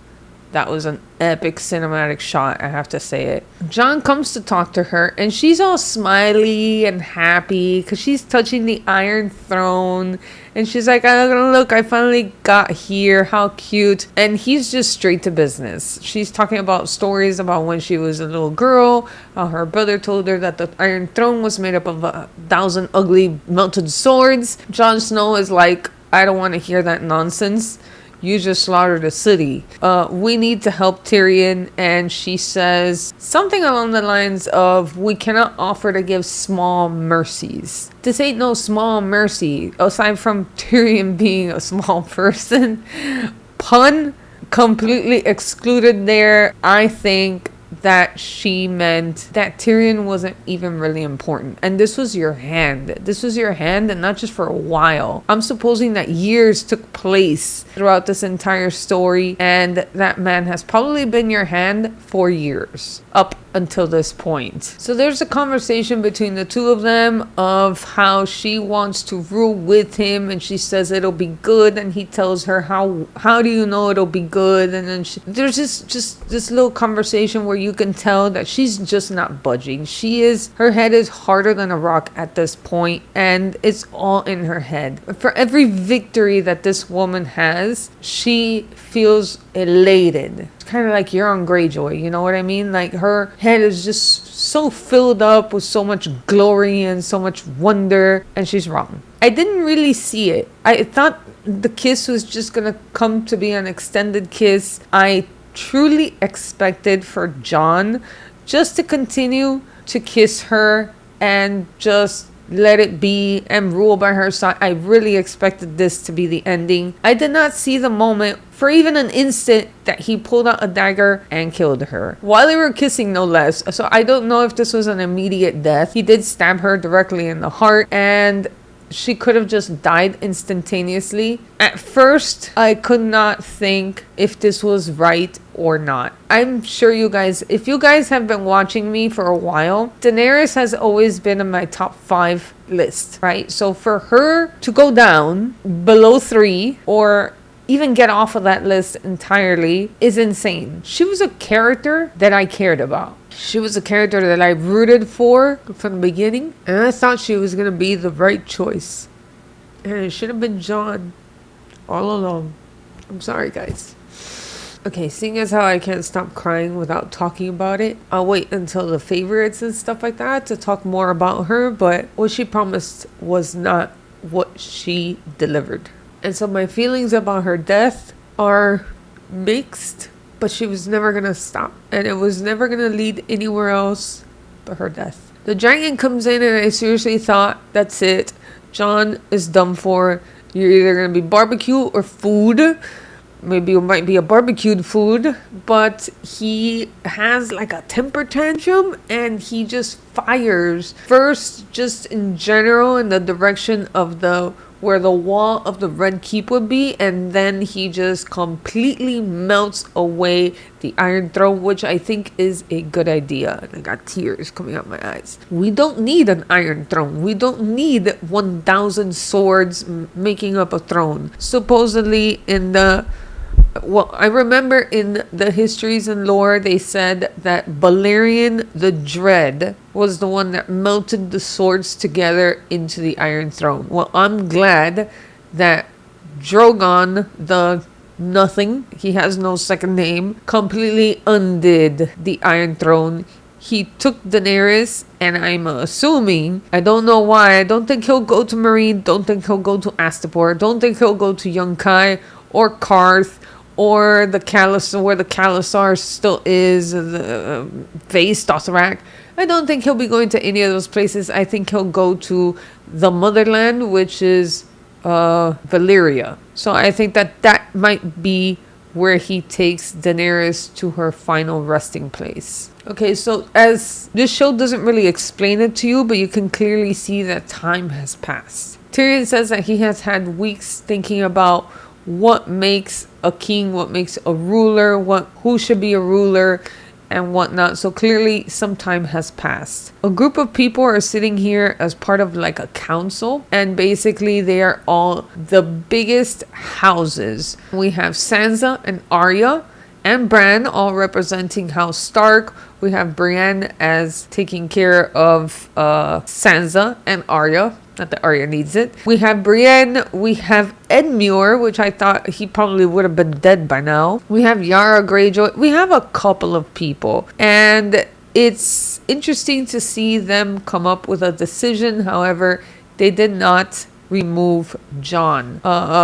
that was an epic cinematic shot, I have to say it. Jon comes to talk to her and she's all smiley and happy because she's touching the Iron Throne. And she's like, oh, look, I finally got here. How cute. And he's just straight to business. She's talking about stories about when she was a little girl. How her brother told her that the Iron Throne was made up of 1,000 ugly melted swords. Jon Snow is like, I don't want to hear that nonsense. You just slaughtered a city. We need to help Tyrion. And she says something along the lines of, we cannot offer to give small mercies. This ain't no small mercy. Aside from Tyrion being a small person. Pun completely excluded there. I think that she meant that Tyrion wasn't even really important. And this was your hand. This was your hand, and not just for a while. I'm supposing that years took place throughout this entire story, and that man has probably been your hand for years up until this point. So there's a conversation between the two of them of how she wants to rule with him, and she says it'll be good, and he tells her how do you know it'll be good, and then there's just this little conversation where you can tell that she's just not budging. Her head is harder than a rock at this point, and it's all in her head. For every victory that this woman has, she feels elated. It's kind of like Euron Greyjoy, you know what I mean? Like her head is just so filled up with so much glory and so much wonder, and she's wrong. I didn't really see it. I thought the kiss was just gonna come to be an extended kiss. I truly expected for Jon just to continue to kiss her and just let it be and rule by her side. I really expected this to be the ending. I did not see the moment for even an instant that he pulled out a dagger and killed her while they were kissing, no less. So I don't know if this was an immediate death. He did stab her directly in the heart, and she could have just died instantaneously. At first, I could not think if this was right or not. I'm sure if you guys have been watching me for a while, Daenerys has always been in my top 5 list, right? So for her to go down below 3 or even get off of that list entirely is insane. She was a character that I cared about. She was a character that I rooted for from the beginning, and I thought she was going to be the right choice. And it should have been Jon all along. I'm sorry, guys. Okay, seeing as how I can't stop crying without talking about it, I'll wait until the favorites and stuff like that to talk more about her, but what she promised was not what she delivered. And so my feelings about her death are mixed, but she was never going to stop. And it was never going to lead anywhere else but her death. The dragon comes in, and I seriously thought, that's it. Jon is done for. You're either going to be barbecue or food. Maybe it might be a barbecued food, but he has like a temper tantrum, and he just fires. First, just in general, in the direction of where the wall of the Red Keep would be, and then he just completely melts away the Iron Throne, which I think is a good idea. And I got tears coming out my eyes. We don't need an Iron Throne. We don't need 1,000 swords making up a throne. Supposedly I remember in the histories and lore, they said that Balerion the Dread was the one that melted the swords together into the Iron Throne. Well, I'm glad that Drogon the Nothing, he has no second name, completely undid the Iron Throne. He took Daenerys, and I'm assuming, I don't know why, I don't think he'll go to Meereen, don't think he'll go to Astapor, don't think he'll go to Yunkai or Karth, or where the Khalasar still is, the Face Dothrak. I don't think he'll be going to any of those places. I think he'll go to the motherland, which is Valyria. So I think that might be where he takes Daenerys to her final resting place. Okay, so as this show doesn't really explain it to you, but you can clearly see that time has passed. Tyrion says that he has had weeks thinking about what makes a king, what makes a ruler, who should be a ruler, and whatnot. So clearly some time has passed. A group of people are sitting here as part of like a council, and basically they are all the biggest houses. We have Sansa and Arya and Bran all representing House Stark. We have Brienne as taking care of Sansa and Arya. Not that Arya needs it. We have Brienne. We have Edmure, which I thought he probably would have been dead by now. We have Yara Greyjoy. We have a couple of people. And it's interesting to see them come up with a decision. However, they did not remove Jon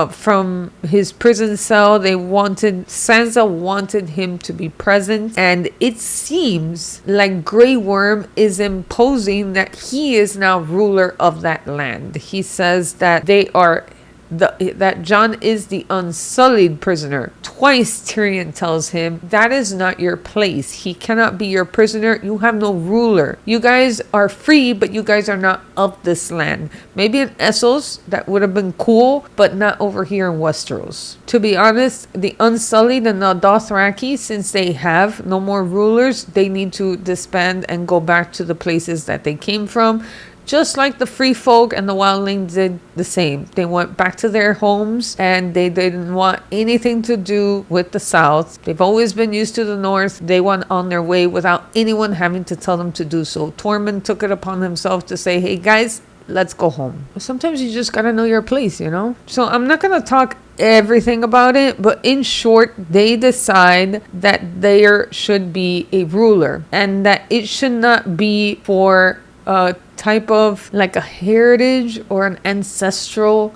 from his prison cell. Sansa wanted him to be present, and it seems like Grey Worm is imposing that he is now ruler of that land. He says that they are that Jon is the unsullied prisoner. Twice Tyrion tells him that is not your place. He cannot be your prisoner. You have no ruler. You guys are free, but you guys are not of this land. Maybe in Essos, that would have been cool, but not over here in Westeros. To be honest, the unsullied and the Dothraki, since they have no more rulers, they need to disband and go back to the places that they came from. Just like the free folk and the wildlings did the same. They went back to their homes and they didn't want anything to do with the south. They've always been used to the north. They went on their way without anyone having to tell them to do so. Tormund took it upon himself to say, hey guys, let's go home. Sometimes you just gotta know your place, you know? So I'm not gonna talk everything about it, but in short, they decide that there should be a ruler and that it should not be for a type of like a heritage or an ancestral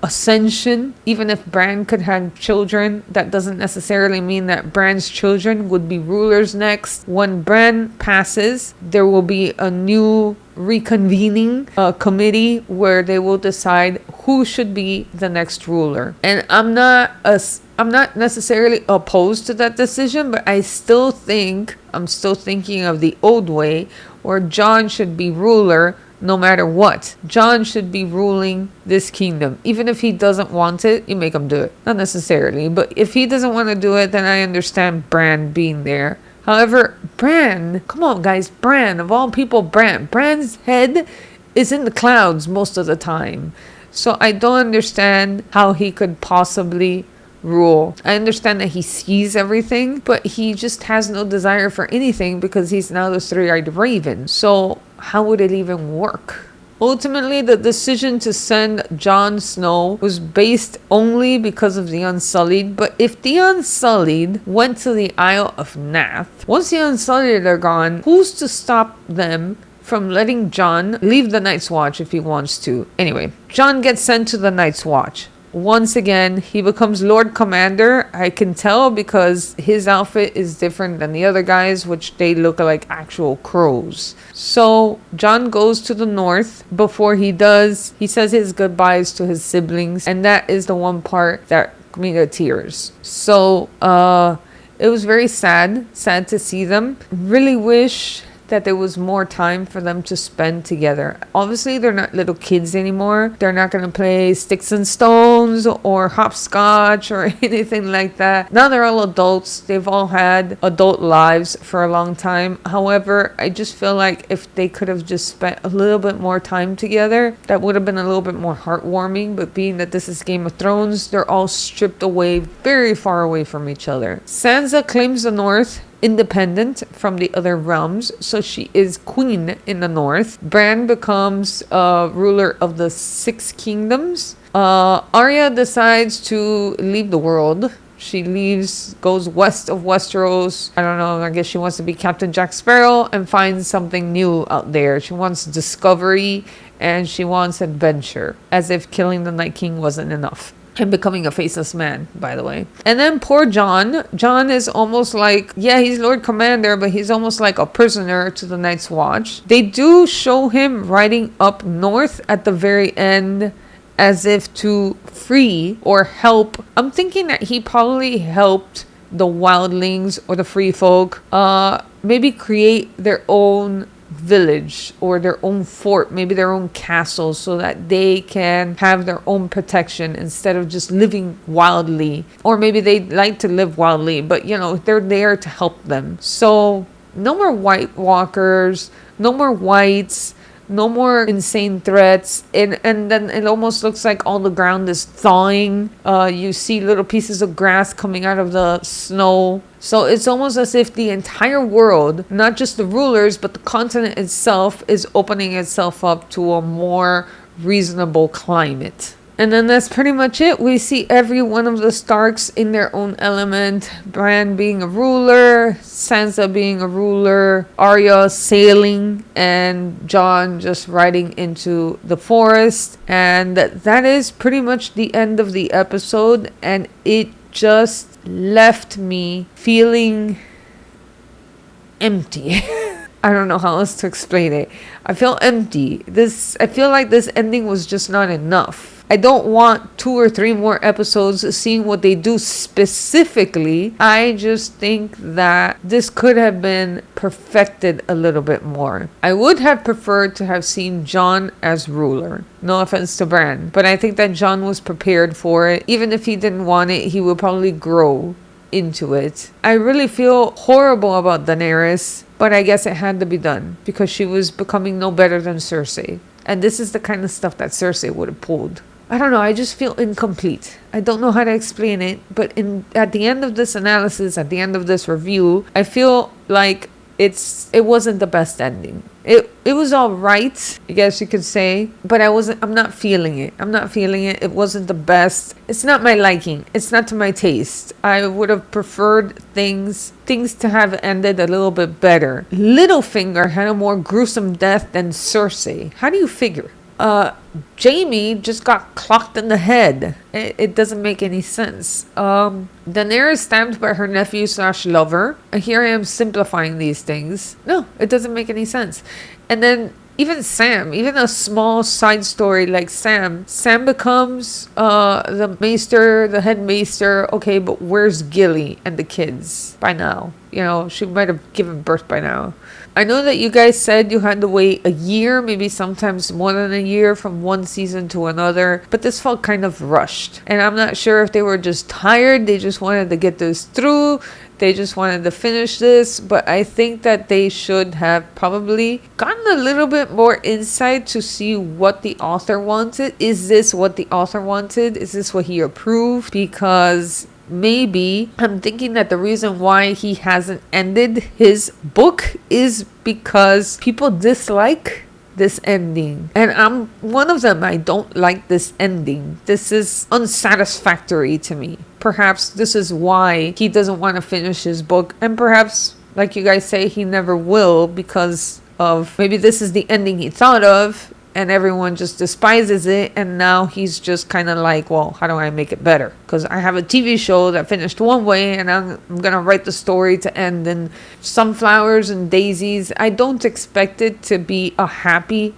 ascension. Even if Bran could have children, that doesn't necessarily mean that Bran's children would be rulers next. When Bran passes, there will be a new reconvening committee where they will decide who should be the next ruler. And I'm not necessarily opposed to that decision, but I'm still thinking of the old way where Jon should be ruler no matter what. Jon should be ruling this kingdom. Even if he doesn't want it, you make him do it. Not necessarily, but if he doesn't want to do it, then I understand Bran being there. However, Bran, come on guys, Bran, of all people, Bran's head is in the clouds most of the time. So I don't understand how he could possibly rule. I understand that he sees everything, but he just has no desire for anything because he's now the three-eyed raven. So how would it even work? Ultimately, the decision to send Jon Snow was based only because of the Unsullied. But if the Unsullied went to the Isle of Nath, once the Unsullied are gone, who's to stop them from letting Jon leave the Night's Watch if he wants to? Anyway, Jon gets sent to the Night's Watch. Once again, he becomes Lord Commander. I can tell because his outfit is different than the other guys, which they look like actual crows. So Jon goes to the north. Before he does, he says his goodbyes to his siblings, and that is the one part that me to tears. So it was very sad to see them. Really wish that there was more time for them to spend together. Obviously, they're not little kids anymore. They're not going to play sticks and stones or hopscotch or anything like that. Now they're all adults. They've all had adult lives for a long time. However, I just feel like if they could have just spent a little bit more time together, that would have been a little bit more heartwarming. But being that this is Game of Thrones, they're all stripped away, very far away from each other. Sansa claims the North, independent from the other realms, so she is queen in the north. Bran becomes ruler of the 6 kingdoms. Arya decides to leave the world. She leaves, goes west of Westeros. I don't know, I guess she wants to be Captain Jack Sparrow and finds something new out there. She wants discovery and she wants adventure, as if killing the Night King wasn't enough. And becoming a faceless man, by the way. And then poor Jon. Jon is almost like, yeah, he's Lord Commander, but he's almost like a prisoner to the Night's Watch. They do show him riding up north at the very end as if to free or help. I'm thinking that he probably helped the wildlings or the free folk maybe create their own village or their own fort, maybe their own castle, so that they can have their own protection instead of just living wildly. Or maybe they like to live wildly, but you know, they're there to help them. So no more White Walkers, no more whites, no more insane threats. And then it almost looks like all the ground is thawing. You see little pieces of grass coming out of the snow. So it's almost as if the entire world, not just the rulers, but the continent itself, is opening itself up to a more reasonable climate. And then that's pretty much it. We see every one of the Starks in their own element. Bran being a ruler, Sansa being a ruler, Arya sailing, and Jon just riding into the forest. And that is pretty much the end of the episode. And it just left me feeling empty. I don't know how else to explain it. I feel empty. I feel like this ending was just not enough. I don't want 2 or 3 more episodes seeing what they do specifically. I just think that this could have been perfected a little bit more. I would have preferred to have seen Jon as ruler. No offense to Bran, but I think that Jon was prepared for it. Even if he didn't want it, he would probably grow into it. I really feel horrible about Daenerys, but I guess it had to be done because she was becoming no better than Cersei. And this is the kind of stuff that Cersei would have pulled. I don't know, I just feel incomplete. I don't know how to explain it, but at the end of this analysis, at the end of this review, I feel like it wasn't the best ending. It was all right, I guess you could say, but I'm not feeling it. It wasn't the best. It's not my liking. It's not to my taste. I would have preferred things to have ended a little bit better. Littlefinger had a more gruesome death than Cersei. How do you figure? Jaime just got clocked in the head. It doesn't make any sense. Daenerys stabbed by her nephew / lover. Here I am simplifying these things. No, it doesn't make any sense. And then even Sam, even a small side story like Sam becomes the maester, the head maester. Okay, but where's Gilly and the kids by now? You know, she might have given birth by now. I know that you guys said you had to wait a year, maybe sometimes more than a year from one season to another, but this felt kind of rushed. And I'm not sure if they were just tired, they just wanted to get this through, they just wanted to finish this, but I think that they should have probably gotten a little bit more insight to see what the author wanted. Is this what the author wanted? Is this what he approved? Because maybe I'm thinking that the reason why he hasn't ended his book is because people dislike this ending, and I'm one of them. I don't like this ending. This is unsatisfactory to me. Perhaps this is why he doesn't want to finish his book, and perhaps, like you guys say, he never will, because of maybe this is the ending he thought of and everyone just despises it, and now he's just kind of like, well, how do I make it better? Because I have a TV show that finished one way, and I'm gonna write the story to end in sunflowers and daisies. I don't expect it to be a happily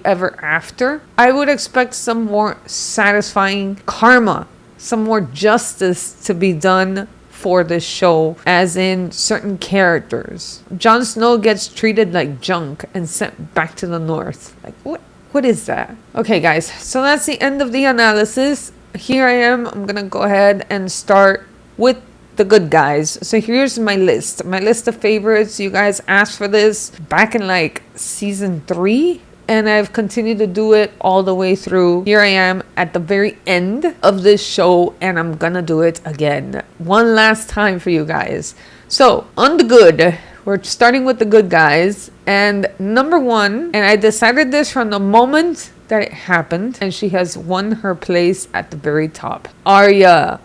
ever after. I would expect some more satisfying karma, some more justice to be done for this show, as in certain characters. Jon Snow gets treated like junk and sent back to the north. Like, what is that? Okay, guys, so that's the end of the analysis. Here I am. I'm gonna go ahead and start with the good guys. So here's my list of favorites. You guys asked for this back in like season 3, and I've continued to do it all the way through. Here I am at the very end of this show, and I'm gonna do it again one last time for you guys. So on the good, we're starting with the good guys, and number 1, and I decided this from the moment that it happened, and she has won her place at the very top. Arya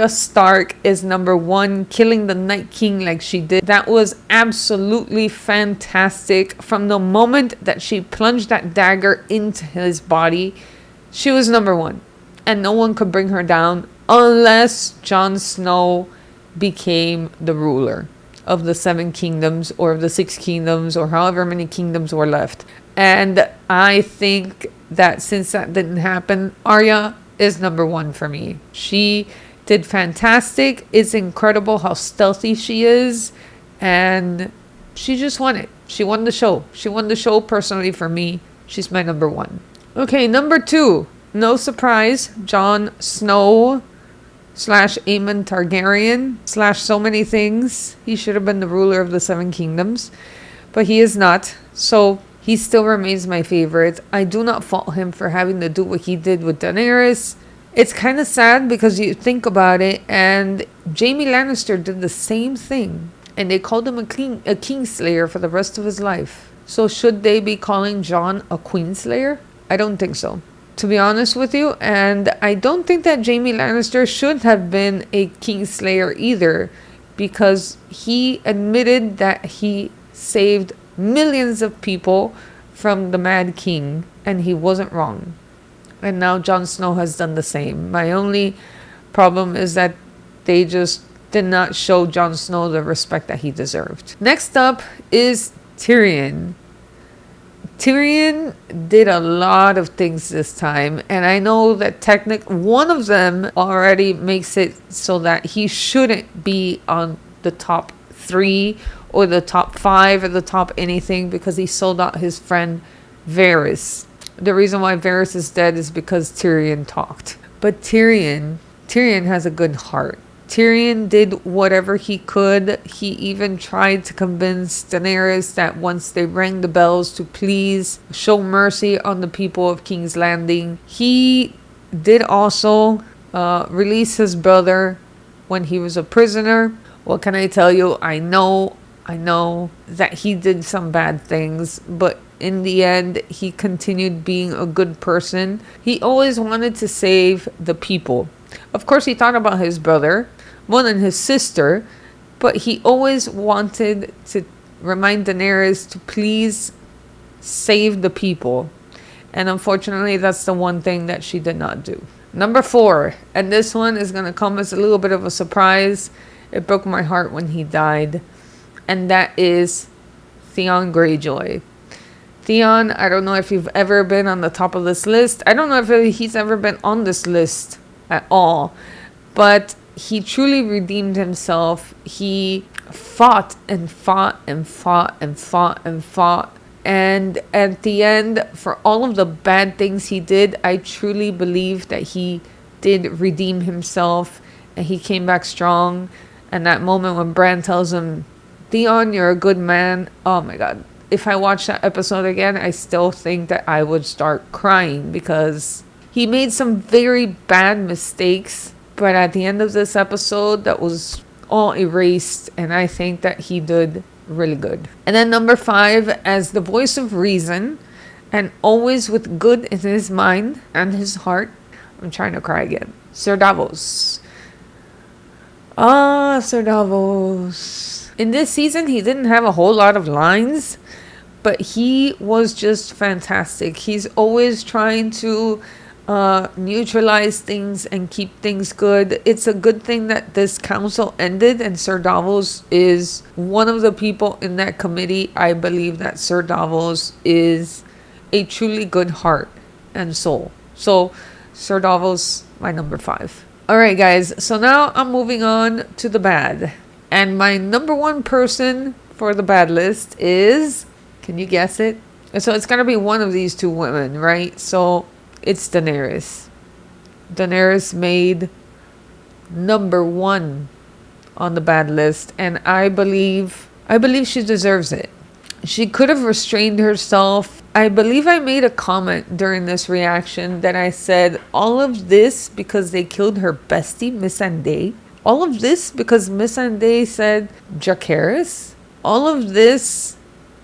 Stark is number 1, killing the Night King like she did. That was absolutely fantastic. From the moment that she plunged that dagger into his body, she was number 1, and no one could bring her down unless Jon Snow became the ruler of the 7 kingdoms, or of the 6 kingdoms, or however many kingdoms were left. And I think that since that didn't happen, Arya is number 1 for me. She did fantastic. It's incredible how stealthy she is, and she just won it. She won the show. She won the show personally for me. She's my number 1. Okay, number 2. No surprise, Jon Snow / Aemon Targaryen / so many things. He should have been the ruler of the 7 kingdoms, but he is not. So he still remains my favorite. I do not fault him for having to do what he did with Daenerys. It's kind of sad because you think about it, and Jaime Lannister did the same thing, and they called him a Kingslayer for the rest of his life. So should they be calling Jon a Queenslayer? I don't think so, to be honest with you. And I don't think that Jaime Lannister should have been a Kingslayer either, because he admitted that he saved millions of people from the Mad King, and he wasn't wrong. And now Jon Snow has done the same. My only problem is that they just did not show Jon Snow the respect that he deserved. Next up is Tyrion. Tyrion did a lot of things this time, and I know that one of them already makes it so that he shouldn't be on the top 3 or the top 5 or the top anything, because he sold out his friend Varys. The reason why Varys is dead is because Tyrion talked. But Tyrion has a good heart. Tyrion did whatever he could. He even tried to convince Daenerys that once they rang the bells to please show mercy on the people of King's Landing. He did also release his brother when he was a prisoner. What can I tell you? I know that he did some bad things, but in the end, he continued being a good person. He always wanted to save the people. Of course, he thought about his brother more than his sister, but he always wanted to remind Daenerys to please save the people. And unfortunately, that's the one thing that she did not do. Number 4, and this one is going to come as a little bit of a surprise. It broke my heart when he died. And that is Theon Greyjoy. Theon, I don't know if you've ever been on the top of this list. I don't know if he's ever been on this list at all. But he truly redeemed himself. He fought and fought and fought and fought and fought. And at the end, for all of the bad things he did, I truly believe that he did redeem himself. And he came back strong. And that moment when Bran tells him, Theon, you're a good man. Oh my God. If I watch that episode again, I still think that I would start crying, because he made some very bad mistakes. But at the end of this episode, that was all erased. And I think that he did really good. And then number 5, as the voice of reason, and always with good in his mind and his heart. I'm trying to cry again. Sir Davos. Sir Davos. In this season, he didn't have a whole lot of lines, but he was just fantastic. He's always trying to neutralize things and keep things good. It's a good thing that this council ended, and Sir Davos is one of the people in that committee. I believe that Sir Davos is a truly good heart and soul. So Sir Davos, my number 5. All right, guys. So now I'm moving on to the bad. And my number 1 person for the bad list is, can you guess it? So it's going to be one of these 2 women, right? So it's Daenerys. Daenerys made number 1 on the bad list. And I believe she deserves it. She could have restrained herself. I believe I made a comment during this reaction that I said, all of this because they killed her bestie, Missandei. All of this because Missandei said Jacaerys. All of this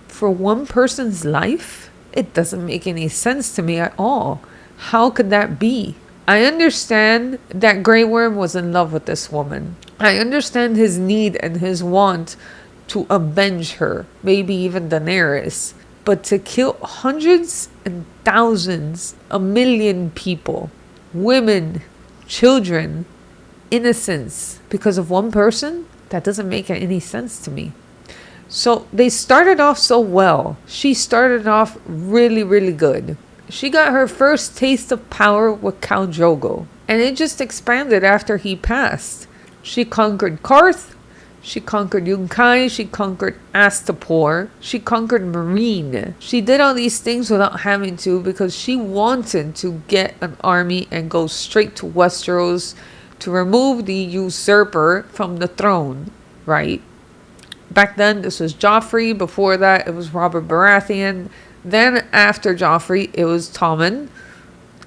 for one person's life? It doesn't make any sense to me at all. How could that be? I understand that Grey Worm was in love with this woman. I understand his need and his want to avenge her, maybe even Daenerys. But to kill hundreds and thousands, 1 million people, women, children, innocents, because of one person? That doesn't make any sense to me. So they started off so well. She started off really, really good. She got her first taste of power with Khal Drogo, and it just expanded after he passed. She conquered Karth. She conquered Yunkai. She conquered Astapor. She conquered Meereen. She did all these things without having to, because she wanted to get an army and go straight to Westeros to remove the usurper from the throne, right? Back then, this was Joffrey. Before that, it was Robert Baratheon. Then after Joffrey, it was Tommen.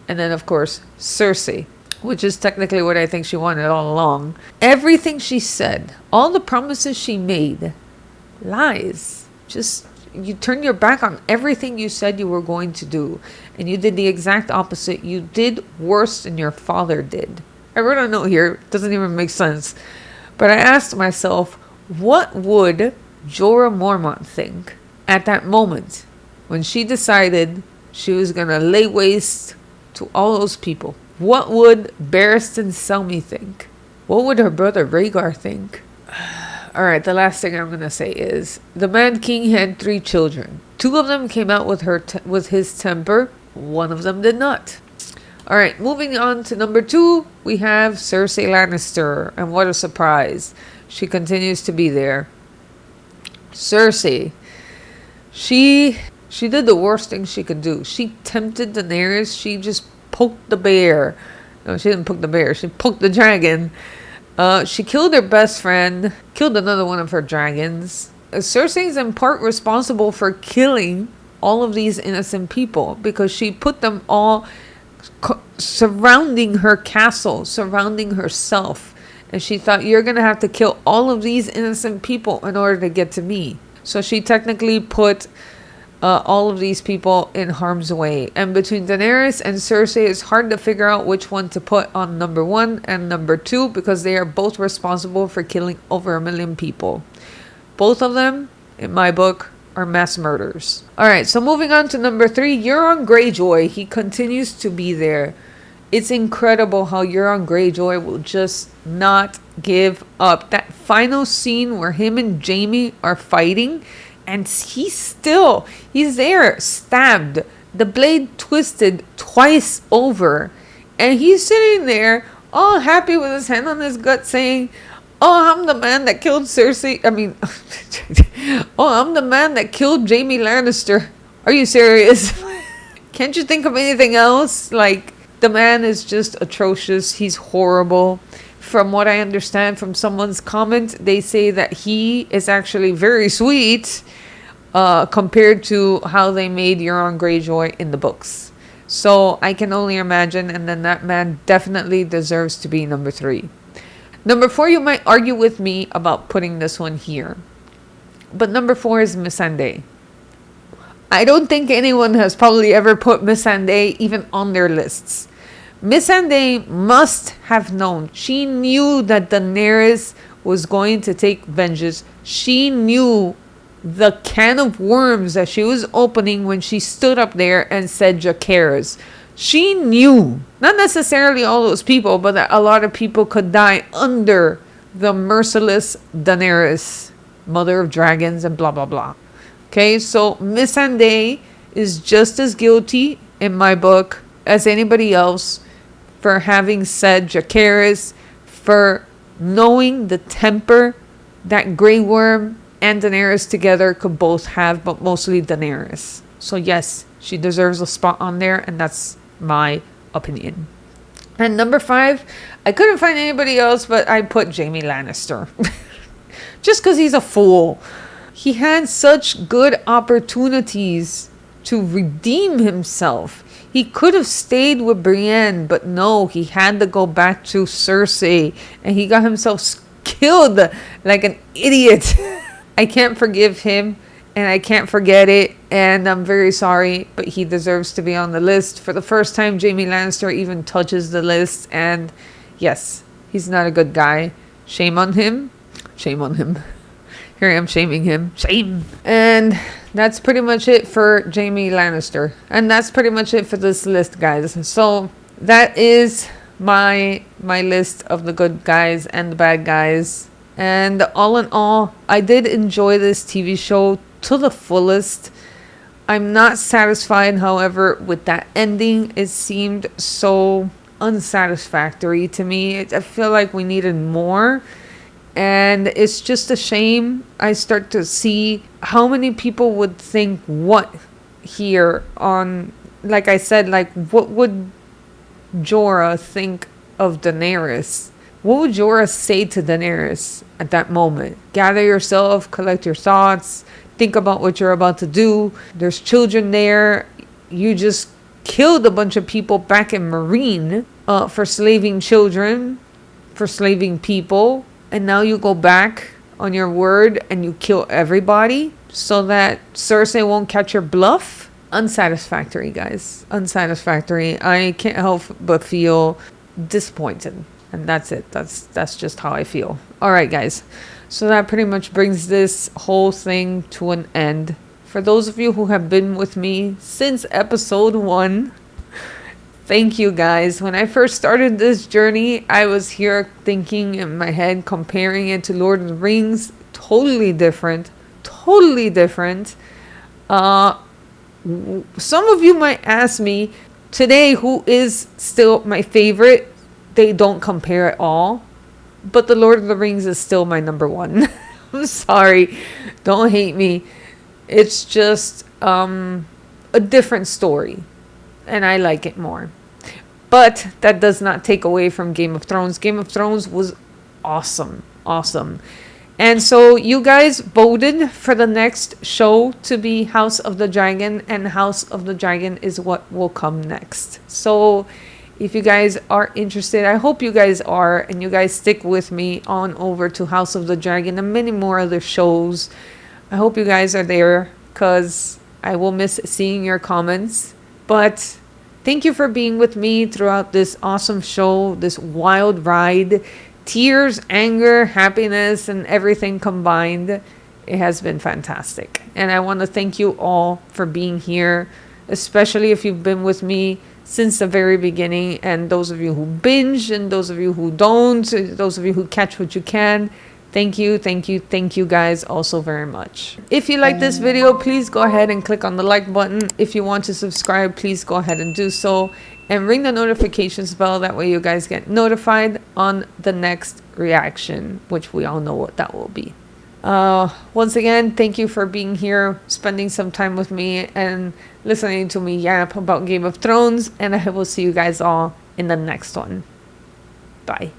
And then, of course, Cersei, which is technically what I think she wanted all along. Everything she said, all the promises she made, lies. Just, you turned your back on everything you said you were going to do. And you did the exact opposite. You did worse than your father did. I wrote a note here. It doesn't even make sense. But I asked myself, what would Jorah Mormont think at that moment when she decided she was going to lay waste to all those people? What would Barristan Selmy think? What would her brother Rhaegar think? Alright, the last thing I'm gonna say is the Mad King had 3 children. 2 of them came out with with his temper. 1 of them did not. Alright, moving on to number 2, we have Cersei Lannister. And what a surprise. She continues to be there. Cersei. She did the worst thing she could do. She tempted Daenerys. She just poked the bear. No, she didn't poke the bear. She poked the dragon. She killed her best friend. Killed another one of her dragons. Cersei is in part responsible for killing all of these innocent people because she put them all surrounding her castle, surrounding herself. And she thought, you're going to have to kill all of these innocent people in order to get to me. So she technically put all of these people in harm's way. And between Daenerys and Cersei, it's hard to figure out which one to put on number 1 and number 2 because they are both responsible for killing over 1 million people. Both of them, in my book, are mass murders. Alright, so moving on to number 3, Euron Greyjoy. He continues to be there. It's incredible how Euron Greyjoy will just not give up. That final scene where him and Jaime are fighting, and he's there, stabbed, the blade twisted twice over, and he's sitting there all happy with his hand on his gut saying, oh, I'm the man that killed Cersei. I'm the man that killed Jaime Lannister. Are you serious? Can't you think of anything else? Like, the man is just atrocious. He's horrible. From what I understand from someone's comment, they say that he is actually very sweet compared to how they made Euron Greyjoy in the books. So I can only imagine, and then that man definitely deserves to be number 3. Number 4, you might argue with me about putting this one here. But number 4 is Missandei. I don't think anyone has probably ever put Missandei even on their lists. Missandei must have known. She knew that Daenerys was going to take vengeance. She knew the can of worms that she was opening when she stood up there and said Jacaerys. She knew, not necessarily all those people, but that a lot of people could die under the merciless Daenerys, mother of dragons and blah, blah, blah. Okay, so Missandei is just as guilty in my book as anybody else for having said Jacaerys, for knowing the temper that Grey Worm and Daenerys together could both have, but mostly Daenerys. So yes, she deserves a spot on there, and that's my opinion. And number 5, I couldn't find anybody else, but I put Jaime Lannister. Just because he's a fool. He had such good opportunities to redeem himself. He could have stayed with Brienne, but no, he had to go back to Cersei, and he got himself killed like an idiot. I can't forgive him, and I can't forget it, and I'm very sorry, but he deserves to be on the list. For the first time, Jaime Lannister even touches the list, and yes, he's not a good guy. Shame on him. Shame on him. Here I am shaming him. Shame. And that's pretty much it for Jaime Lannister. And that's pretty much it for this list, guys. So that is my list of the good guys and the bad guys. And all in all, I did enjoy this TV show to the fullest. I'm not satisfied, however, with that ending. It seemed so unsatisfactory to me. I feel like we needed more. And it's just a shame. I start to see how many people would think what here on, like I said, like what would Jorah think of Daenerys? What would Jorah say to Daenerys at that moment? Gather yourself, collect your thoughts, think about what you're about to do. There's children there. You just killed a bunch of people back in Marine for slaving children, for slaving people. And now you go back on your word and you kill everybody so that Cersei won't catch your bluff? Unsatisfactory, guys. Unsatisfactory. I can't help but feel disappointed. And that's it. That's just how I feel. All right, guys. So that pretty much brings this whole thing to an end. For those of you who have been with me since episode 1, thank you, guys. When I first started this journey, I was here thinking in my head, comparing it to Lord of the Rings totally different. Totally different. Some of you might ask me today who is still my favorite. They don't compare at all. But The Lord of the Rings is still my number one. I'm sorry. Don't hate me. It's just a different story. And I like it more. But that does not take away from Game of Thrones. Game of Thrones was awesome. Awesome. And so you guys voted for the next show to be House of the Dragon. And House of the Dragon is what will come next. So if you guys are interested, I hope you guys are. And you guys stick with me on over to House of the Dragon and many more other shows. I hope you guys are there because I will miss seeing your comments. But thank you for being with me throughout this awesome show, this wild ride. Tears, anger, happiness, and everything combined. It has been fantastic. And I want to thank you all for being here, especially if you've been with me since the very beginning, and those of you who binge and those of you who don't, those of you who catch what you can. Thank you guys also very much. If you like this video, please go ahead and click on the like button. If you want to subscribe, please go ahead and do so. And ring the notifications bell. That way you guys get notified on the next reaction, which we all know what that will be. Once again, thank you for being here, spending some time with me and listening to me yap about Game of Thrones. And I will see you guys all in the next one. Bye.